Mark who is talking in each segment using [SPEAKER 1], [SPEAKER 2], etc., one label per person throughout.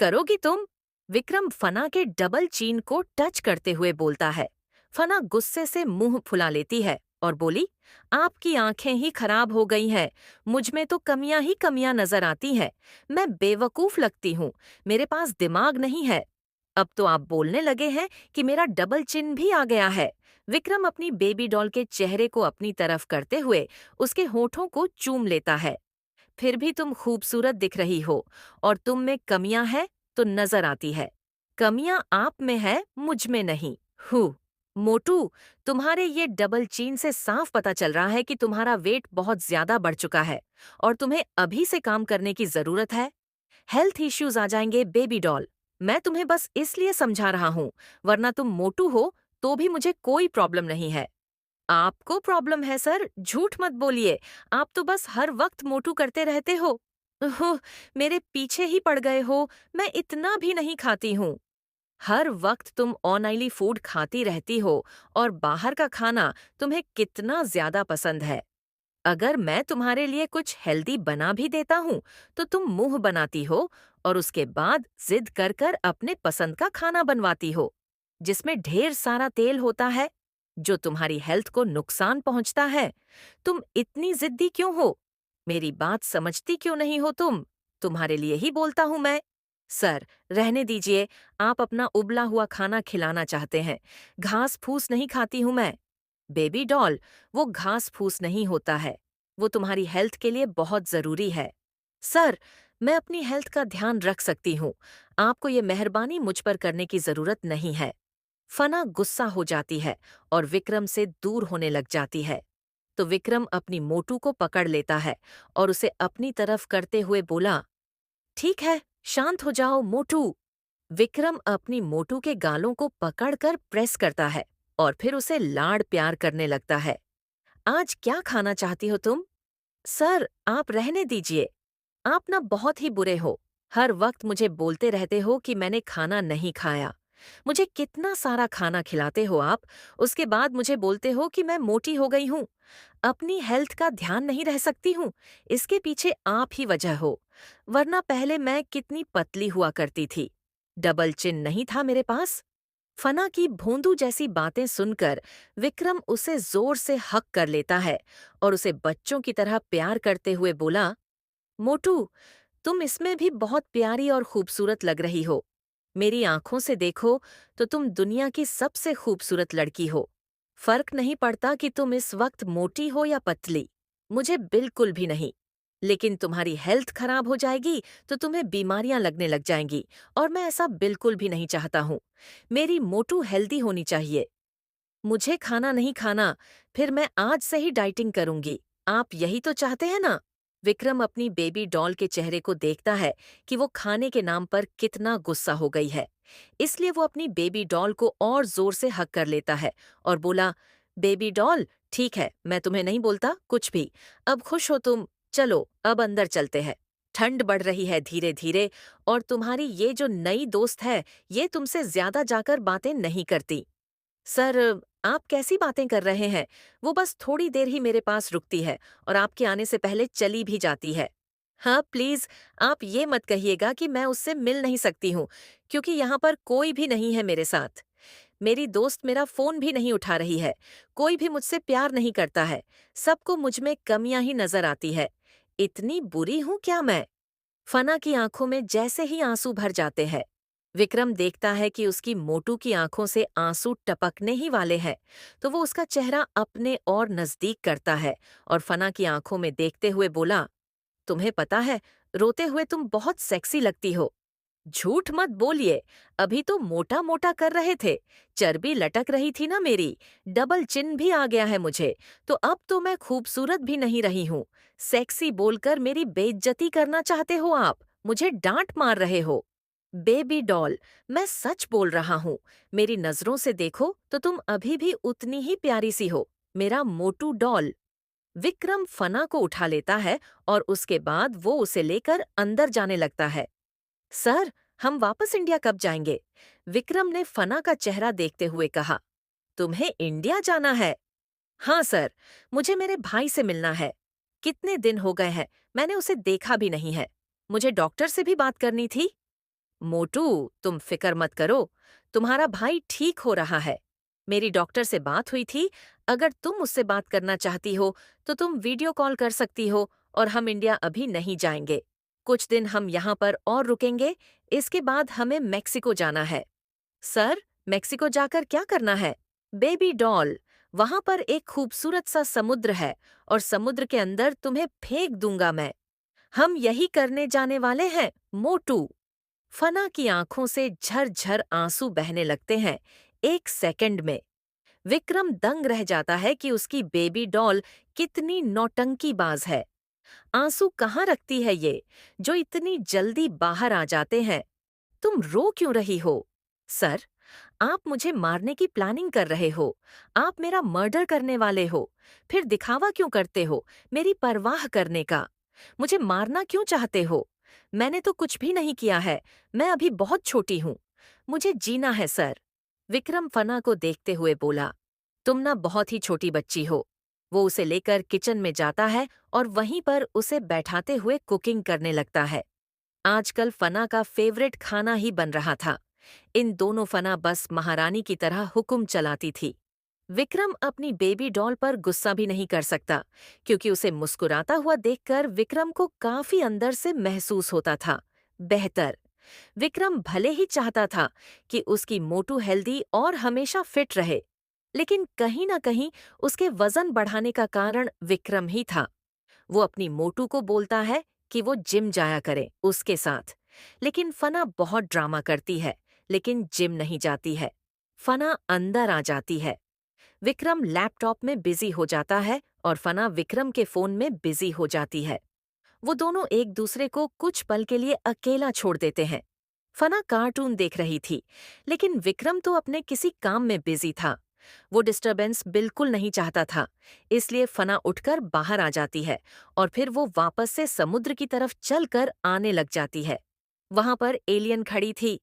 [SPEAKER 1] करोगी तुम? विक्रम फना के डबल चीन को टच करते हुए बोलता है। फना गुस्से से मुंह फुला लेती है और बोली, आपकी आंखें ही खराब हो गई हैं। मुझ में तो कमियां ही कमियां नजर आती हैं। मैं बेवकूफ लगती हूँ। मेरे पास दिमाग नहीं है। अब तो आप बोलने लगे हैं कि मेरा डबल चिन भी आ गया है। विक्रम अपनी बेबी डॉल के चेहरे को अपनी तरफ करते हुए उसके होठों को चूम लेता है। फिर भी तुम खूबसूरत दिख रही हो और तुम में कमियां हैं तो नजर आती है। कमियां आप में है, मुझ में नहीं। हूँ। मोटू, तुम्हारे ये डबल चीन से साफ पता चल रहा है कि तुम्हारा वेट बहुत ज्यादा बढ़ चुका है और तुम्हें अभी से काम करने की जरूरत है। हेल्थ इश्यूज आ जाएंगे बेबी डॉल। मैं तुम्हें बस इसलिए समझा रहा हूँ, वरना तुम मोटू हो तो भी मुझे कोई प्रॉब्लम नहीं है। आपको प्रॉब्लम है सर, झूठ मत बोलिए। आप तो बस हर वक्त मोटू करते रहते हो। ओह, मेरे पीछे ही पड़ गए हो। मैं इतना भी नहीं खाती हूँ। हर वक्त तुम ऑयली फूड खाती रहती हो और बाहर का खाना तुम्हें कितना ज्यादा पसंद है। अगर मैं तुम्हारे लिए कुछ हेल्दी बना भी देता हूँ तो तुम मुंह बनाती हो और उसके बाद जिद कर कर अपने पसंद का खाना बनवाती हो, जिसमें ढेर सारा तेल होता है, जो तुम्हारी हेल्थ को नुकसान पहुंचता है। तुम इतनी जिद्दी क्यों हो? मेरी बात समझती क्यों नहीं हो तुम? तुम्हारे लिए ही बोलता हूं मैं। सर, रहने दीजिए। आप अपना उबला हुआ खाना खिलाना चाहते हैं। घास फूस नहीं खाती हूं मैं। बेबी डॉल, वो घास फूस नहीं होता है। वो तुम्हारी हेल्थ के लिए बहुत जरूरी है। सर, मैं अपनी हेल्थ का ध्यान रख सकती हूँ। आपको ये मेहरबानी मुझ पर करने की जरूरत नहीं है। फना गुस्सा हो जाती है और विक्रम से दूर होने लग जाती है। तो विक्रम अपनी मोटू को पकड़ लेता है और उसे अपनी तरफ करते हुए बोला, ठीक है, शांत हो जाओ मोटू। विक्रम अपनी मोटू के गालों को पकड़कर प्रेस करता है और फिर उसे लाड़ प्यार करने लगता है। आज क्या खाना चाहती हो तुम? सर, आप रहने दीजिए। आप ना बहुत ही बुरे हो। हर वक्त मुझे बोलते रहते हो कि मैंने खाना नहीं खाया। मुझे कितना सारा खाना खिलाते हो आप, उसके बाद मुझे बोलते हो कि मैं मोटी हो गई हूँ। अपनी हेल्थ का ध्यान नहीं रह सकती हूँ, इसके पीछे आप ही वजह हो। वरना पहले मैं कितनी पतली हुआ करती थी। डबल चिन नहीं था मेरे पास। फना की भोंदू जैसी बातें सुनकर विक्रम उसे जोर से हक कर लेता है और उसे बच्चों की तरह प्यार करते हुए बोला, मोटू, तुम इसमें भी बहुत प्यारी और खूबसूरत लग रही हो। मेरी आंखों से देखो तो तुम दुनिया की सबसे खूबसूरत लड़की हो। फर्क नहीं पड़ता कि तुम इस वक्त मोटी हो या पतली। मुझे बिल्कुल भी नहीं। लेकिन तुम्हारी हेल्थ खराब हो जाएगी तो तुम्हें बीमारियां लगने लग जाएंगी और मैं ऐसा बिल्कुल भी नहीं चाहता हूँ। मेरी मोटू हेल्दी होनी चाहिए। मुझे खाना नहीं खाना, फिर मैं आज से ही डाइटिंग करूंगी। आप यही तो चाहते हैं ना? विक्रम अपनी बेबी डॉल के चेहरे को देखता है कि वो खाने के नाम पर कितना गुस्सा हो गई है। इसलिए वो अपनी बेबी डॉल को और जोर से हक कर लेता है और बोला, बेबी डॉल, ठीक है, मैं तुम्हें नहीं बोलता कुछ भी। अब खुश हो तुम? चलो, अब अंदर चलते हैं। ठंड बढ़ रही है धीरे धीरे और तुम्हारी ये जो नई दोस्त है, ये तुमसे ज्यादा जाकर बातें नहीं करती। सर, आप कैसी बातें कर रहे हैं? वो बस थोड़ी देर ही मेरे पास रुकती है और आपके आने से पहले चली भी जाती है। हाँ, प्लीज, आप ये मत कहिएगा कि मैं उससे मिल नहीं सकती हूँ, क्योंकि यहाँ पर कोई भी नहीं है मेरे साथ। मेरी दोस्त मेरा फोन भी नहीं उठा रही है। कोई भी मुझसे प्यार नहीं करता है। सबको मुझ में कमियां ही नजर आती है। इतनी बुरी हूँ क्या मैं? फना की आंखों में जैसे ही आंसू भर जाते हैं। विक्रम देखता है कि उसकी मोटू की आंखों से आंसू टपकने ही वाले हैं, तो वो उसका चेहरा अपने और नजदीक करता है और फना की आंखों में देखते हुए बोला, तुम्हें पता है, रोते हुए तुम बहुत सेक्सी लगती हो। झूठ मत बोलिए। अभी तो मोटा मोटा कर रहे थे, चर्बी लटक रही थी ना मेरी। डबल चिन भी आ गया है मुझे, तो अब तो मैं खूबसूरत भी नहीं रही हूँ। सेक्सी बोलकर मेरी बेइज्जती करना चाहते हो आप? मुझे डांट मार रहे हो? बेबी डॉल, मैं सच बोल रहा हूँ। मेरी नजरों से देखो तो तुम अभी भी उतनी ही प्यारी सी हो, मेरा मोटू डॉल। विक्रम फना को उठा लेता है और उसके बाद वो उसे लेकर अंदर जाने लगता है। सर, हम वापस इंडिया कब जाएंगे? विक्रम ने फना का चेहरा देखते हुए कहा। तुम्हें इंडिया जाना है? हाँ सर, मुझे मेरे भाई से मिलना है। कितने दिन हो गए हैं, मैंने उसे देखा भी नहीं है। मुझे डॉक्टर से भी बात करनी थी। मोटू, तुम फिक्र मत करो, तुम्हारा भाई ठीक हो रहा है। मेरी डॉक्टर से बात हुई थी, अगर तुम उससे बात करना चाहती हो तो तुम वीडियो कॉल कर सकती हो और हम इंडिया अभी नहीं जाएंगे। कुछ दिन हम यहाँ पर और रुकेंगे, इसके बाद हमें मेक्सिको जाना है। सर, मेक्सिको जाकर क्या करना है? बेबी डॉल, वहां पर एक खूबसूरत सा समुद्र है और समुद्र के अंदर तुम्हें फेंक दूंगा मैं। हम यही करने जाने वाले हैं, मोटू। फना की आंखों से झरझर आंसू बहने लगते हैं। एक सेकंड में विक्रम दंग रह जाता है कि उसकी बेबी डॉल कितनी नौटंकीबाज है। आंसू कहाँ रखती है ये, जो इतनी जल्दी बाहर आ जाते हैं। तुम रो क्यों रही हो? सर, आप मुझे मारने की प्लानिंग कर रहे हो। आप मेरा मर्डर करने वाले हो। फिर दिखावा क्यों करते हो मेरी परवाह करने का? मुझे मारना क्यों चाहते हो? मैंने तो कुछ भी नहीं किया है। मैं अभी बहुत छोटी हूँ। मुझे जीना है सर। विक्रम फना को देखते हुए बोला, तुम ना बहुत ही छोटी बच्ची हो। वो उसे लेकर किचन में जाता है और वहीं पर उसे बैठाते हुए कुकिंग करने लगता है। आजकल फना का फेवरेट खाना ही बन रहा था। इन दोनों फना बस महारानी की तरह हुक्म चलाती थी। विक्रम अपनी बेबी डॉल पर गुस्सा भी नहीं कर सकता, क्योंकि उसे मुस्कुराता हुआ देखकर विक्रम को काफी अंदर से महसूस होता था बेहतर। विक्रम भले ही चाहता था कि उसकी मोटू हेल्दी और हमेशा फिट रहे, लेकिन कहीं ना कहीं उसके वजन बढ़ाने का कारण विक्रम ही था। वो अपनी मोटू को बोलता है कि वो जिम जाया करे उसके साथ, लेकिन फना बहुत ड्रामा करती है, लेकिन जिम नहीं जाती है। फना अंदर आ जाती है। विक्रम लैपटॉप में बिजी हो जाता है और फना विक्रम के फोन में बिजी हो जाती है। वो दोनों एक दूसरे को कुछ पल के लिए अकेला छोड़ देते हैं। फना कार्टून देख रही थी, लेकिन विक्रम तो अपने किसी काम में बिजी था। वो डिस्टरबेंस बिल्कुल नहीं चाहता था, इसलिए फना उठकर बाहर आ जाती है और फिर वो वापस से समुद्र की तरफ चलकर आने लग जाती है। वहां पर एलियन खड़ी थी।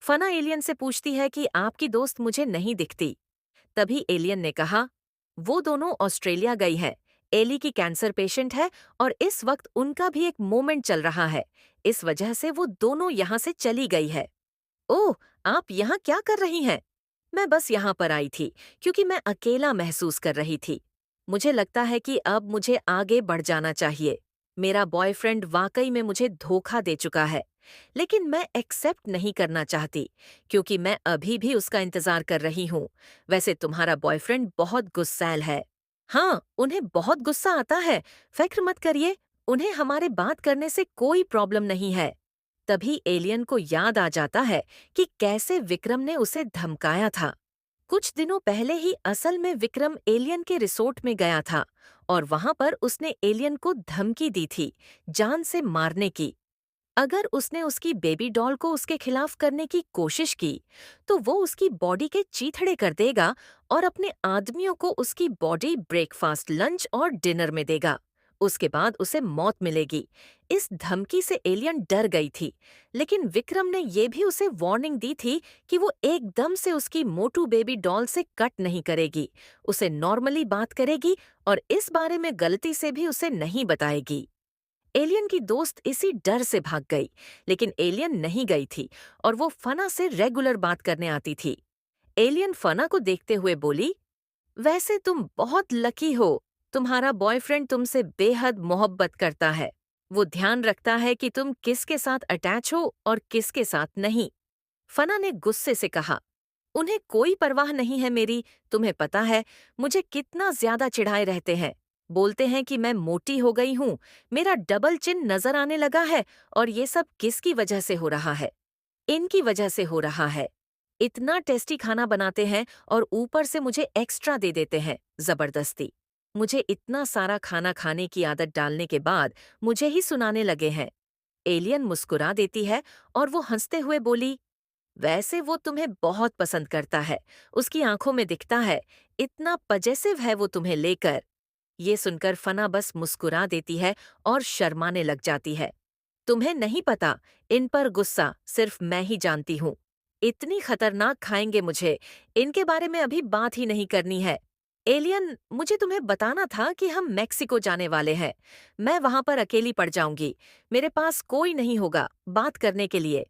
[SPEAKER 1] फना एलियन से पूछती है कि आपकी दोस्त मुझे नहीं दिखती। तभी एलियन ने कहा, वो दोनों ऑस्ट्रेलिया गई है। एली की कैंसर पेशेंट है और इस वक्त उनका भी एक मोमेंट चल रहा है, इस वजह से वो दोनों यहाँ से चली गई है। ओह, आप यहाँ क्या कर रही हैं? मैं बस यहाँ पर आई थी क्योंकि मैं अकेला महसूस कर रही थी। मुझे लगता है कि अब मुझे आगे बढ़ जाना चाहिए। मेरा बॉयफ्रेंड वाकई में मुझे धोखा दे चुका है, लेकिन मैं एक्सेप्ट नहीं करना चाहती, क्योंकि मैं अभी भी उसका इंतजार कर रही हूँ। वैसे तुम्हारा बॉयफ्रेंड बहुत गुस्सैल है। हाँ, उन्हें बहुत गुस्सा आता है। फिक्र मत करिए, उन्हें हमारे बात करने से कोई प्रॉब्लम नहीं है। तभी एलियन को याद आ जाता है कि कैसे विक्रम ने उसे धमकाया था। कुछ दिनों पहले ही असल में विक्रम एलियन के रिसोर्ट में गया था और वहां पर उसने एलियन को धमकी दी थी, जान से मारने की। अगर उसने उसकी बेबी डॉल को उसके खिलाफ करने की कोशिश की, तो वो उसकी बॉडी के चीथड़े कर देगा और अपने आदमियों को उसकी बॉडी ब्रेकफास्ट, लंच और डिनर में देगा। उसके बाद उसे मौत मिलेगी। इस धमकी से एलियन डर गई थी, लेकिन विक्रम ने ये भी उसे वार्निंग दी थी कि वो एकदम से उसकी मोटू बेबी डॉल से कट नहीं करेगी, उसे नॉर्मली बात करेगी और इस बारे में गलती से भी उसे नहीं बताएगी। एलियन की दोस्त इसी डर से भाग गई, लेकिन एलियन नहीं गई थी और वो फना से रेगुलर बात करने आती थी। एलियन फना को देखते हुए बोली, वैसे तुम बहुत लकी हो। तुम्हारा बॉयफ्रेंड तुमसे बेहद मोहब्बत करता है। वो ध्यान रखता है कि तुम किसके साथ अटैच हो और किसके साथ नहीं। फना ने गुस्से से कहा, उन्हें कोई परवाह नहीं है मेरी। तुम्हें पता है मुझे कितना ज्यादा चिढ़ाए रहते हैं। बोलते हैं कि मैं मोटी हो गई हूँ, मेरा डबल चिन नजर आने लगा है और ये सब किसकी वजह से हो रहा है? इनकी वजह से हो रहा है। इतना टेस्टी खाना बनाते हैं और ऊपर से मुझे एक्स्ट्रा दे देते हैं, जबरदस्ती। मुझे इतना सारा खाना खाने की आदत डालने के बाद मुझे ही सुनाने लगे हैं। एलियन मुस्कुरा देती है और वो हंसते हुए बोली, वैसे वो तुम्हें बहुत पसंद करता है, उसकी आंखों में दिखता है। इतना पजेसिव है वो तुम्हें लेकर। ये सुनकर फना बस मुस्कुरा देती है और शर्माने लग जाती है। तुम्हें नहीं पता, इन पर गुस्सा सिर्फ मैं ही जानती हूँ। इतनी खतरनाक खाएंगे मुझे, इनके बारे में अभी बात ही नहीं करनी है। एलियन, मुझे तुम्हें बताना था कि हम मेक्सिको जाने वाले हैं। मैं वहां पर अकेली पड़ जाऊंगी। मेरे पास कोई नहीं होगा बात करने के लिए।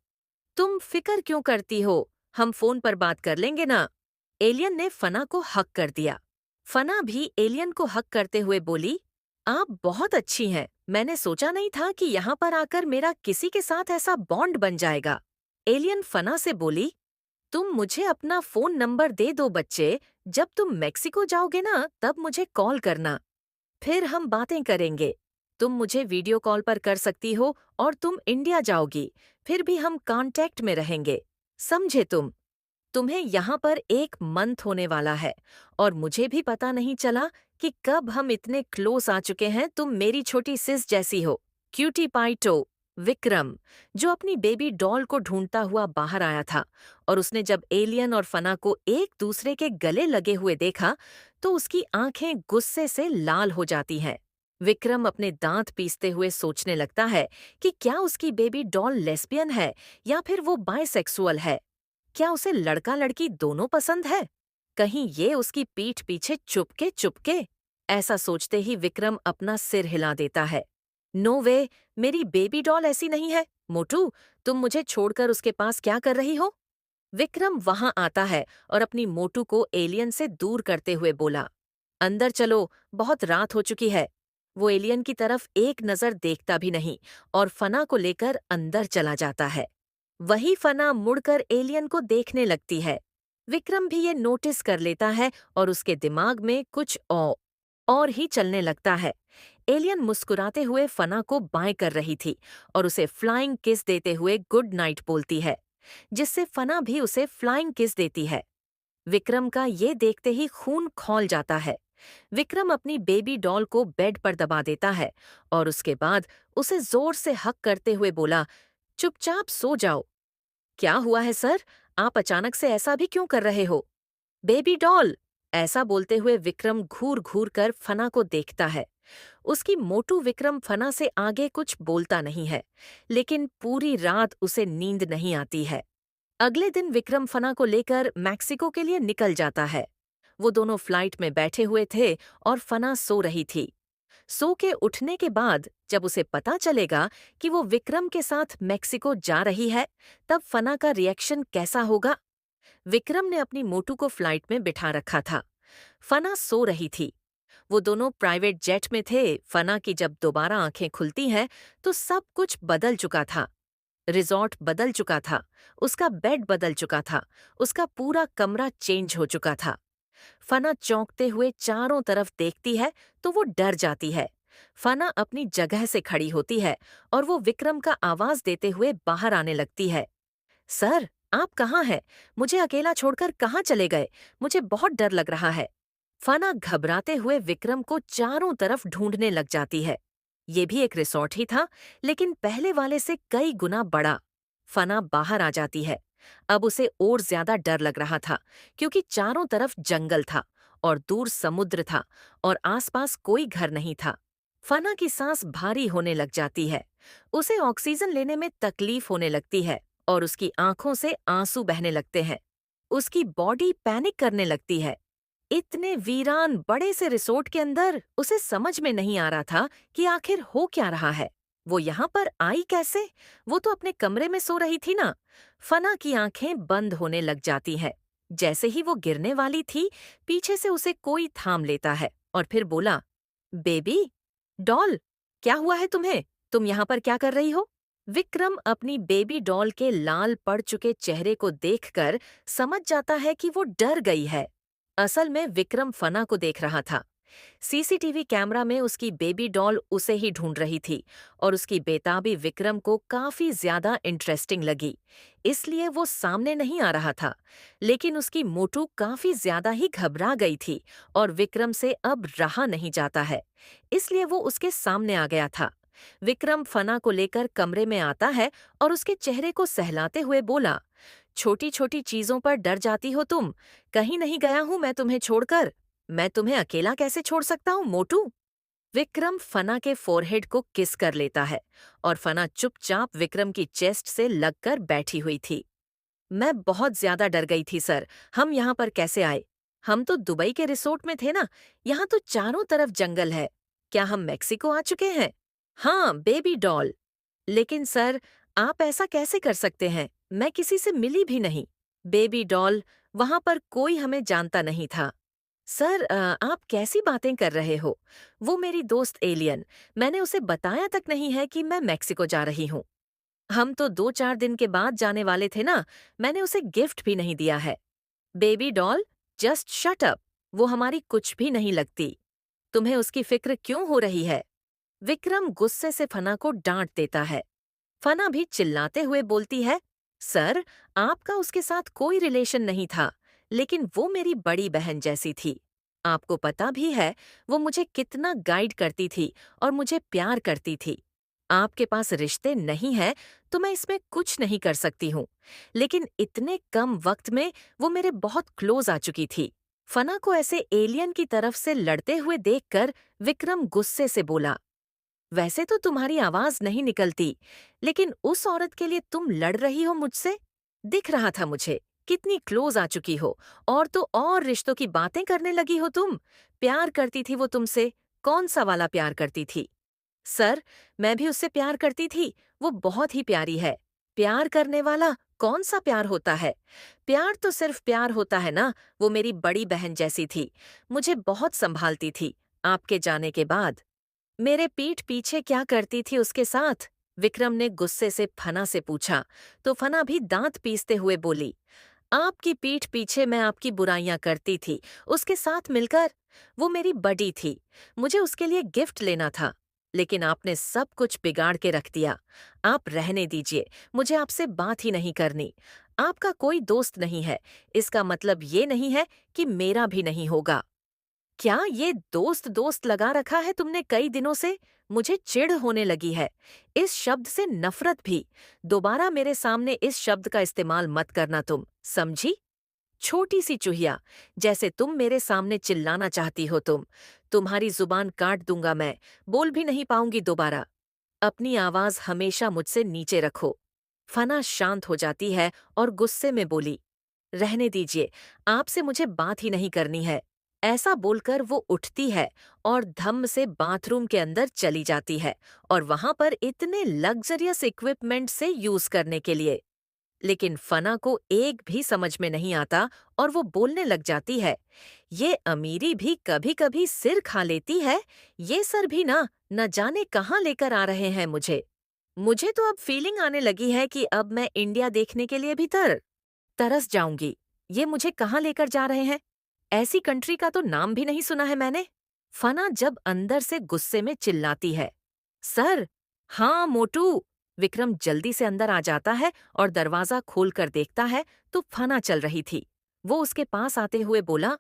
[SPEAKER 1] तुम फिक्र क्यों करती हो? हम फोन पर बात कर लेंगे ना। एलियन ने फना को हक कर दिया। फना भी एलियन को हक करते हुए बोली, आप बहुत अच्छी हैं। मैंने सोचा नहीं था कि यहाँ पर आकर मेरा किसी के साथ ऐसा बॉन्ड बन जाएगा। एलियन फना से बोली, तुम मुझे अपना फोन नंबर दे दो बच्चे। जब तुम मेक्सिको जाओगे ना तब मुझे कॉल करना। फिर हम बातें करेंगे। तुम मुझे वीडियो कॉल पर कर सकती हो और तुम इंडिया जाओगी। फिर भी हम कांटेक्ट में रहेंगे। समझे तुम? तुम्हें यहाँ पर 1 मंथ होने वाला है और मुझे भी पता नहीं चला कि कब हम इतने क्लोज आ चुके हैं। तुम मेरी छोटी सिस जैसी हो। Cutie pie to. विक्रम, जो अपनी बेबी डॉल को ढूंढता हुआ बाहर आया था, और उसने जब एलियन और फना को एक दूसरे के गले लगे हुए देखा तो उसकी आंखें गुस्से से लाल हो जाती हैं। विक्रम अपने दांत पीसते हुए सोचने लगता है कि क्या उसकी बेबी डॉल लेस्बियन है या फिर वो बाइसेक्सुअल है। क्या उसे लड़का लड़की दोनों पसंद है? कहीं ये उसकी पीठ पीछे चुपके चुपके? ऐसा सोचते ही विक्रम अपना सिर हिला देता है। नो वे, मेरी बेबी डॉल ऐसी नहीं है। मोटू, तुम मुझे छोड़कर उसके पास क्या कर रही हो? विक्रम वहां आता है और अपनी मोटू को एलियन से दूर करते हुए बोला, अंदर चलो, बहुत रात हो चुकी है। वो एलियन की तरफ एक नजर देखता भी नहीं और फना को लेकर अंदर चला जाता है। वही फना मुड़कर एलियन को देखने लगती है। विक्रम भी ये नोटिस कर लेता है और उसके दिमाग में कुछ और ही चलने लगता है। एलियन मुस्कुराते हुए फना को बाएं कर रही थी और उसे फ्लाइंग किस देते हुए गुड नाइट बोलती है, जिससे फना भी उसे फ्लाइंग किस देती है। विक्रम का ये देखते ही खून खौल जाता है। विक्रम अपनी बेबी डॉल को बेड पर दबा देता है और उसके बाद उसे जोर से हक करते हुए बोला, चुपचाप सो जाओ। क्या हुआ है सर? आप अचानक से ऐसा भी क्यों कर रहे हो? Baby doll! ऐसा बोलते हुए विक्रम घूर घूर कर फना को देखता है। उसकी मोटू विक्रम फना से आगे कुछ बोलता नहीं है, लेकिन पूरी रात उसे नींद नहीं आती है। अगले दिन विक्रम फना को लेकर मैक्सिको के लिए निकल जाता है। वो दोनों फ्लाइट में बैठे हुए थे और फना सो रही थी। सो के उठने के बाद जब उसे पता चलेगा कि वो विक्रम के साथ मैक्सिको जा रही है, तब फना का रिएक्शन कैसा होगा? विक्रम ने अपनी मोटू को फ्लाइट में बिठा रखा था। फना सो रही थी। वो दोनों प्राइवेट जेट में थे। फना की जब दोबारा आंखें खुलती हैं तो सब कुछ बदल चुका था। रिजॉर्ट बदल चुका था, उसका बेड बदल चुका था, उसका पूरा कमरा चेंज हो चुका था। फना चौंकते हुए चारों तरफ देखती है तो वो डर जाती है। फना अपनी जगह से खड़ी होती है और वो विक्रम का आवाज देते हुए बाहर आने लगती है। सर, आप कहाँ हैं? मुझे अकेला छोड़कर कहाँ चले गए? मुझे बहुत डर लग रहा है। फना घबराते हुए विक्रम को चारों तरफ ढूंढने लग जाती है। ये भी एक रिसॉर्ट ही था, लेकिन पहले वाले से कई गुना बड़ा। फना बाहर आ जाती है। अब उसे और ज्यादा डर लग रहा था, क्योंकि चारों तरफ जंगल था और दूर समुद्र था और आसपास कोई घर नहीं था। फना की सांस भारी होने लग जाती है। उसे ऑक्सीजन लेने में तकलीफ होने लगती है और उसकी आंखों से आंसू बहने लगते हैं। उसकी बॉडी पैनिक करने लगती है। इतने वीरान बड़े से रिसोर्ट के अंदर उसे समझ में नहीं आ रहा था कि आखिर हो क्या रहा है। वो यहाँ पर आई कैसे? वो तो अपने कमरे में सो रही थी ना। फना की आंखें बंद होने लग जाती हैं। जैसे ही वो गिरने वाली थी, पीछे से उसे कोई थाम लेता है और फिर बोला, बेबी डॉल, क्या हुआ है तुम्हें? तुम यहाँ पर क्या कर रही हो? विक्रम अपनी बेबी डॉल के लाल पड़ चुके चेहरे को देखकर समझ जाता है कि वो डर गई है। असल में विक्रम फना को देख रहा था। सीसीटीवी कैमरा में उसकी बेबी डॉल उसे ही ढूंढ रही थी और उसकी बेताबी विक्रम को काफी ज्यादा इंटरेस्टिंग लगी। इसलिए वो सामने नहीं आ रहा था, लेकिन उसकी मोटू काफी ज्यादा ही घबरा गई थी और विक्रम से अब रहा नहीं जाता है, इसलिए वो उसके सामने आ गया था। विक्रम फना को लेकर कमरे में आता है और उसके चेहरे को सहलाते हुए बोला, छोटी छोटी चीजों पर डर जाती हो तुम। कहीं नहीं गया हूं मैं तुम्हें छोड़कर। मैं तुम्हें अकेला कैसे छोड़ सकता हूँ मोटू? विक्रम फना के फोरहेड को किस कर लेता है और फना चुपचाप विक्रम की चेस्ट से लगकर बैठी हुई थी। मैं बहुत ज्यादा डर गई थी सर। हम यहाँ पर कैसे आए? हम तो दुबई के रिसोर्ट में थे ना। यहाँ तो चारों तरफ जंगल है। क्या हम मेक्सिको आ चुके हैं? हाँ, बेबी डॉल। लेकिन सर, आप ऐसा कैसे कर सकते हैं? मैं किसी से मिली भी नहीं। बेबी डॉल, वहां पर कोई हमें जानता नहीं था। सर, आप कैसी बातें कर रहे हो? वो मेरी दोस्त एलियन। मैंने उसे बताया तक नहीं है कि मैं मेक्सिको जा रही हूँ। हम तो 2-4 दिन के बाद जाने वाले थे ना। मैंने उसे गिफ्ट भी नहीं दिया है। Baby doll, just shut up. वो हमारी कुछ भी नहीं लगती। तुम्हें उसकी फिक्र क्यों हो रही है? विक्रम गुस्से से फना को डांट देता है। फना भी चिल्लाते हुए बोलती है, सर, आपका उसके साथ कोई रिलेशन नहीं था, लेकिन वो मेरी बड़ी बहन जैसी थी। आपको पता भी है वो मुझे कितना गाइड करती थी और मुझे प्यार करती थी। आपके पास रिश्ते नहीं है तो मैं इसमें कुछ नहीं कर सकती हूँ, लेकिन इतने कम वक्त में वो मेरे बहुत क्लोज आ चुकी थी। फना को ऐसे एलियन की तरफ से लड़ते हुए देखकर विक्रम गुस्से से बोला, वैसे तो तुम्हारी आवाज नहीं निकलती, लेकिन उस औरत के लिए तुम लड़ रही हो मुझसे? दिख रहा था मुझे, कितनी क्लोज आ चुकी हो, और तो और रिश्तों की बातें करने लगी हो तुम। प्यार करती थी वो तुमसे, कौन सा वाला प्यार करती थी? सर, मैं भी उससे प्यार करती थी, वो बहुत ही प्यारी है। प्यार करने वाला कौन सा प्यार होता है? प्यार तो सिर्फ प्यार होता है ना। वो मेरी बड़ी बहन जैसी थी, मुझे बहुत संभालती थी। आपके जाने के बाद मेरे पीठ पीछे क्या करती थी उसके साथ? विक्रम ने गुस्से से फना से पूछा, तो फना भी दांत पीसते हुए बोली, आपकी पीठ पीछे मैं आपकी बुराइयां करती थी, उसके साथ मिलकर। वो मेरी बड़ी थी, मुझे उसके लिए गिफ्ट लेना था, लेकिन आपने सब कुछ बिगाड़ के रख दिया। आप रहने दीजिए, मुझे आपसे बात ही नहीं करनी। आपका कोई दोस्त नहीं है, इसका मतलब ये नहीं है कि मेरा भी नहीं होगा। क्या ये दोस्त दोस्त लगा रखा है तुमने कई दिनों से? मुझे चिढ़ होने लगी है। इस शब्द से नफरत भी। दोबारा मेरे सामने इस शब्द का इस्तेमाल मत करना तुम, समझी? छोटी सी चूहिया, जैसे तुम मेरे सामने चिल्लाना चाहती हो तुम। तुम्हारी जुबान काट दूंगा मैं, बोल भी नहीं पाऊंगी दोबारा। अपनी आवाज हमेशा मुझसे नीचे रखो। फना शांत हो जाती है और गुस्से में बोली, रहने दीजिए, आपसे मुझे बात ही नहीं करनी है। ऐसा बोलकर वो उठती है और धम्म से बाथरूम के अंदर चली जाती है, और वहां पर इतने लग्जरियस इक्विपमेंट से यूज करने के लिए। लेकिन फना को एक भी समझ में नहीं आता और वो बोलने लग जाती है, ये अमीरी भी कभी कभी सिर खा लेती है। ये सर भी ना, न जाने कहाँ लेकर आ रहे हैं मुझे। मुझे तो अब फीलिंग आने लगी है कि अब मैं इंडिया देखने के लिए भी तरस जाऊंगी। ये मुझे कहाँ लेकर जा रहे हैं? ऐसी कंट्री का तो नाम भी नहीं सुना है मैंने। फना जब अंदर से गुस्से में चिल्लाती है, सर, हाँ मोटू। विक्रम जल्दी से अंदर आ जाता है और दरवाजा खोलकर देखता है तो फना चल रही थी। वो उसके पास आते हुए बोला,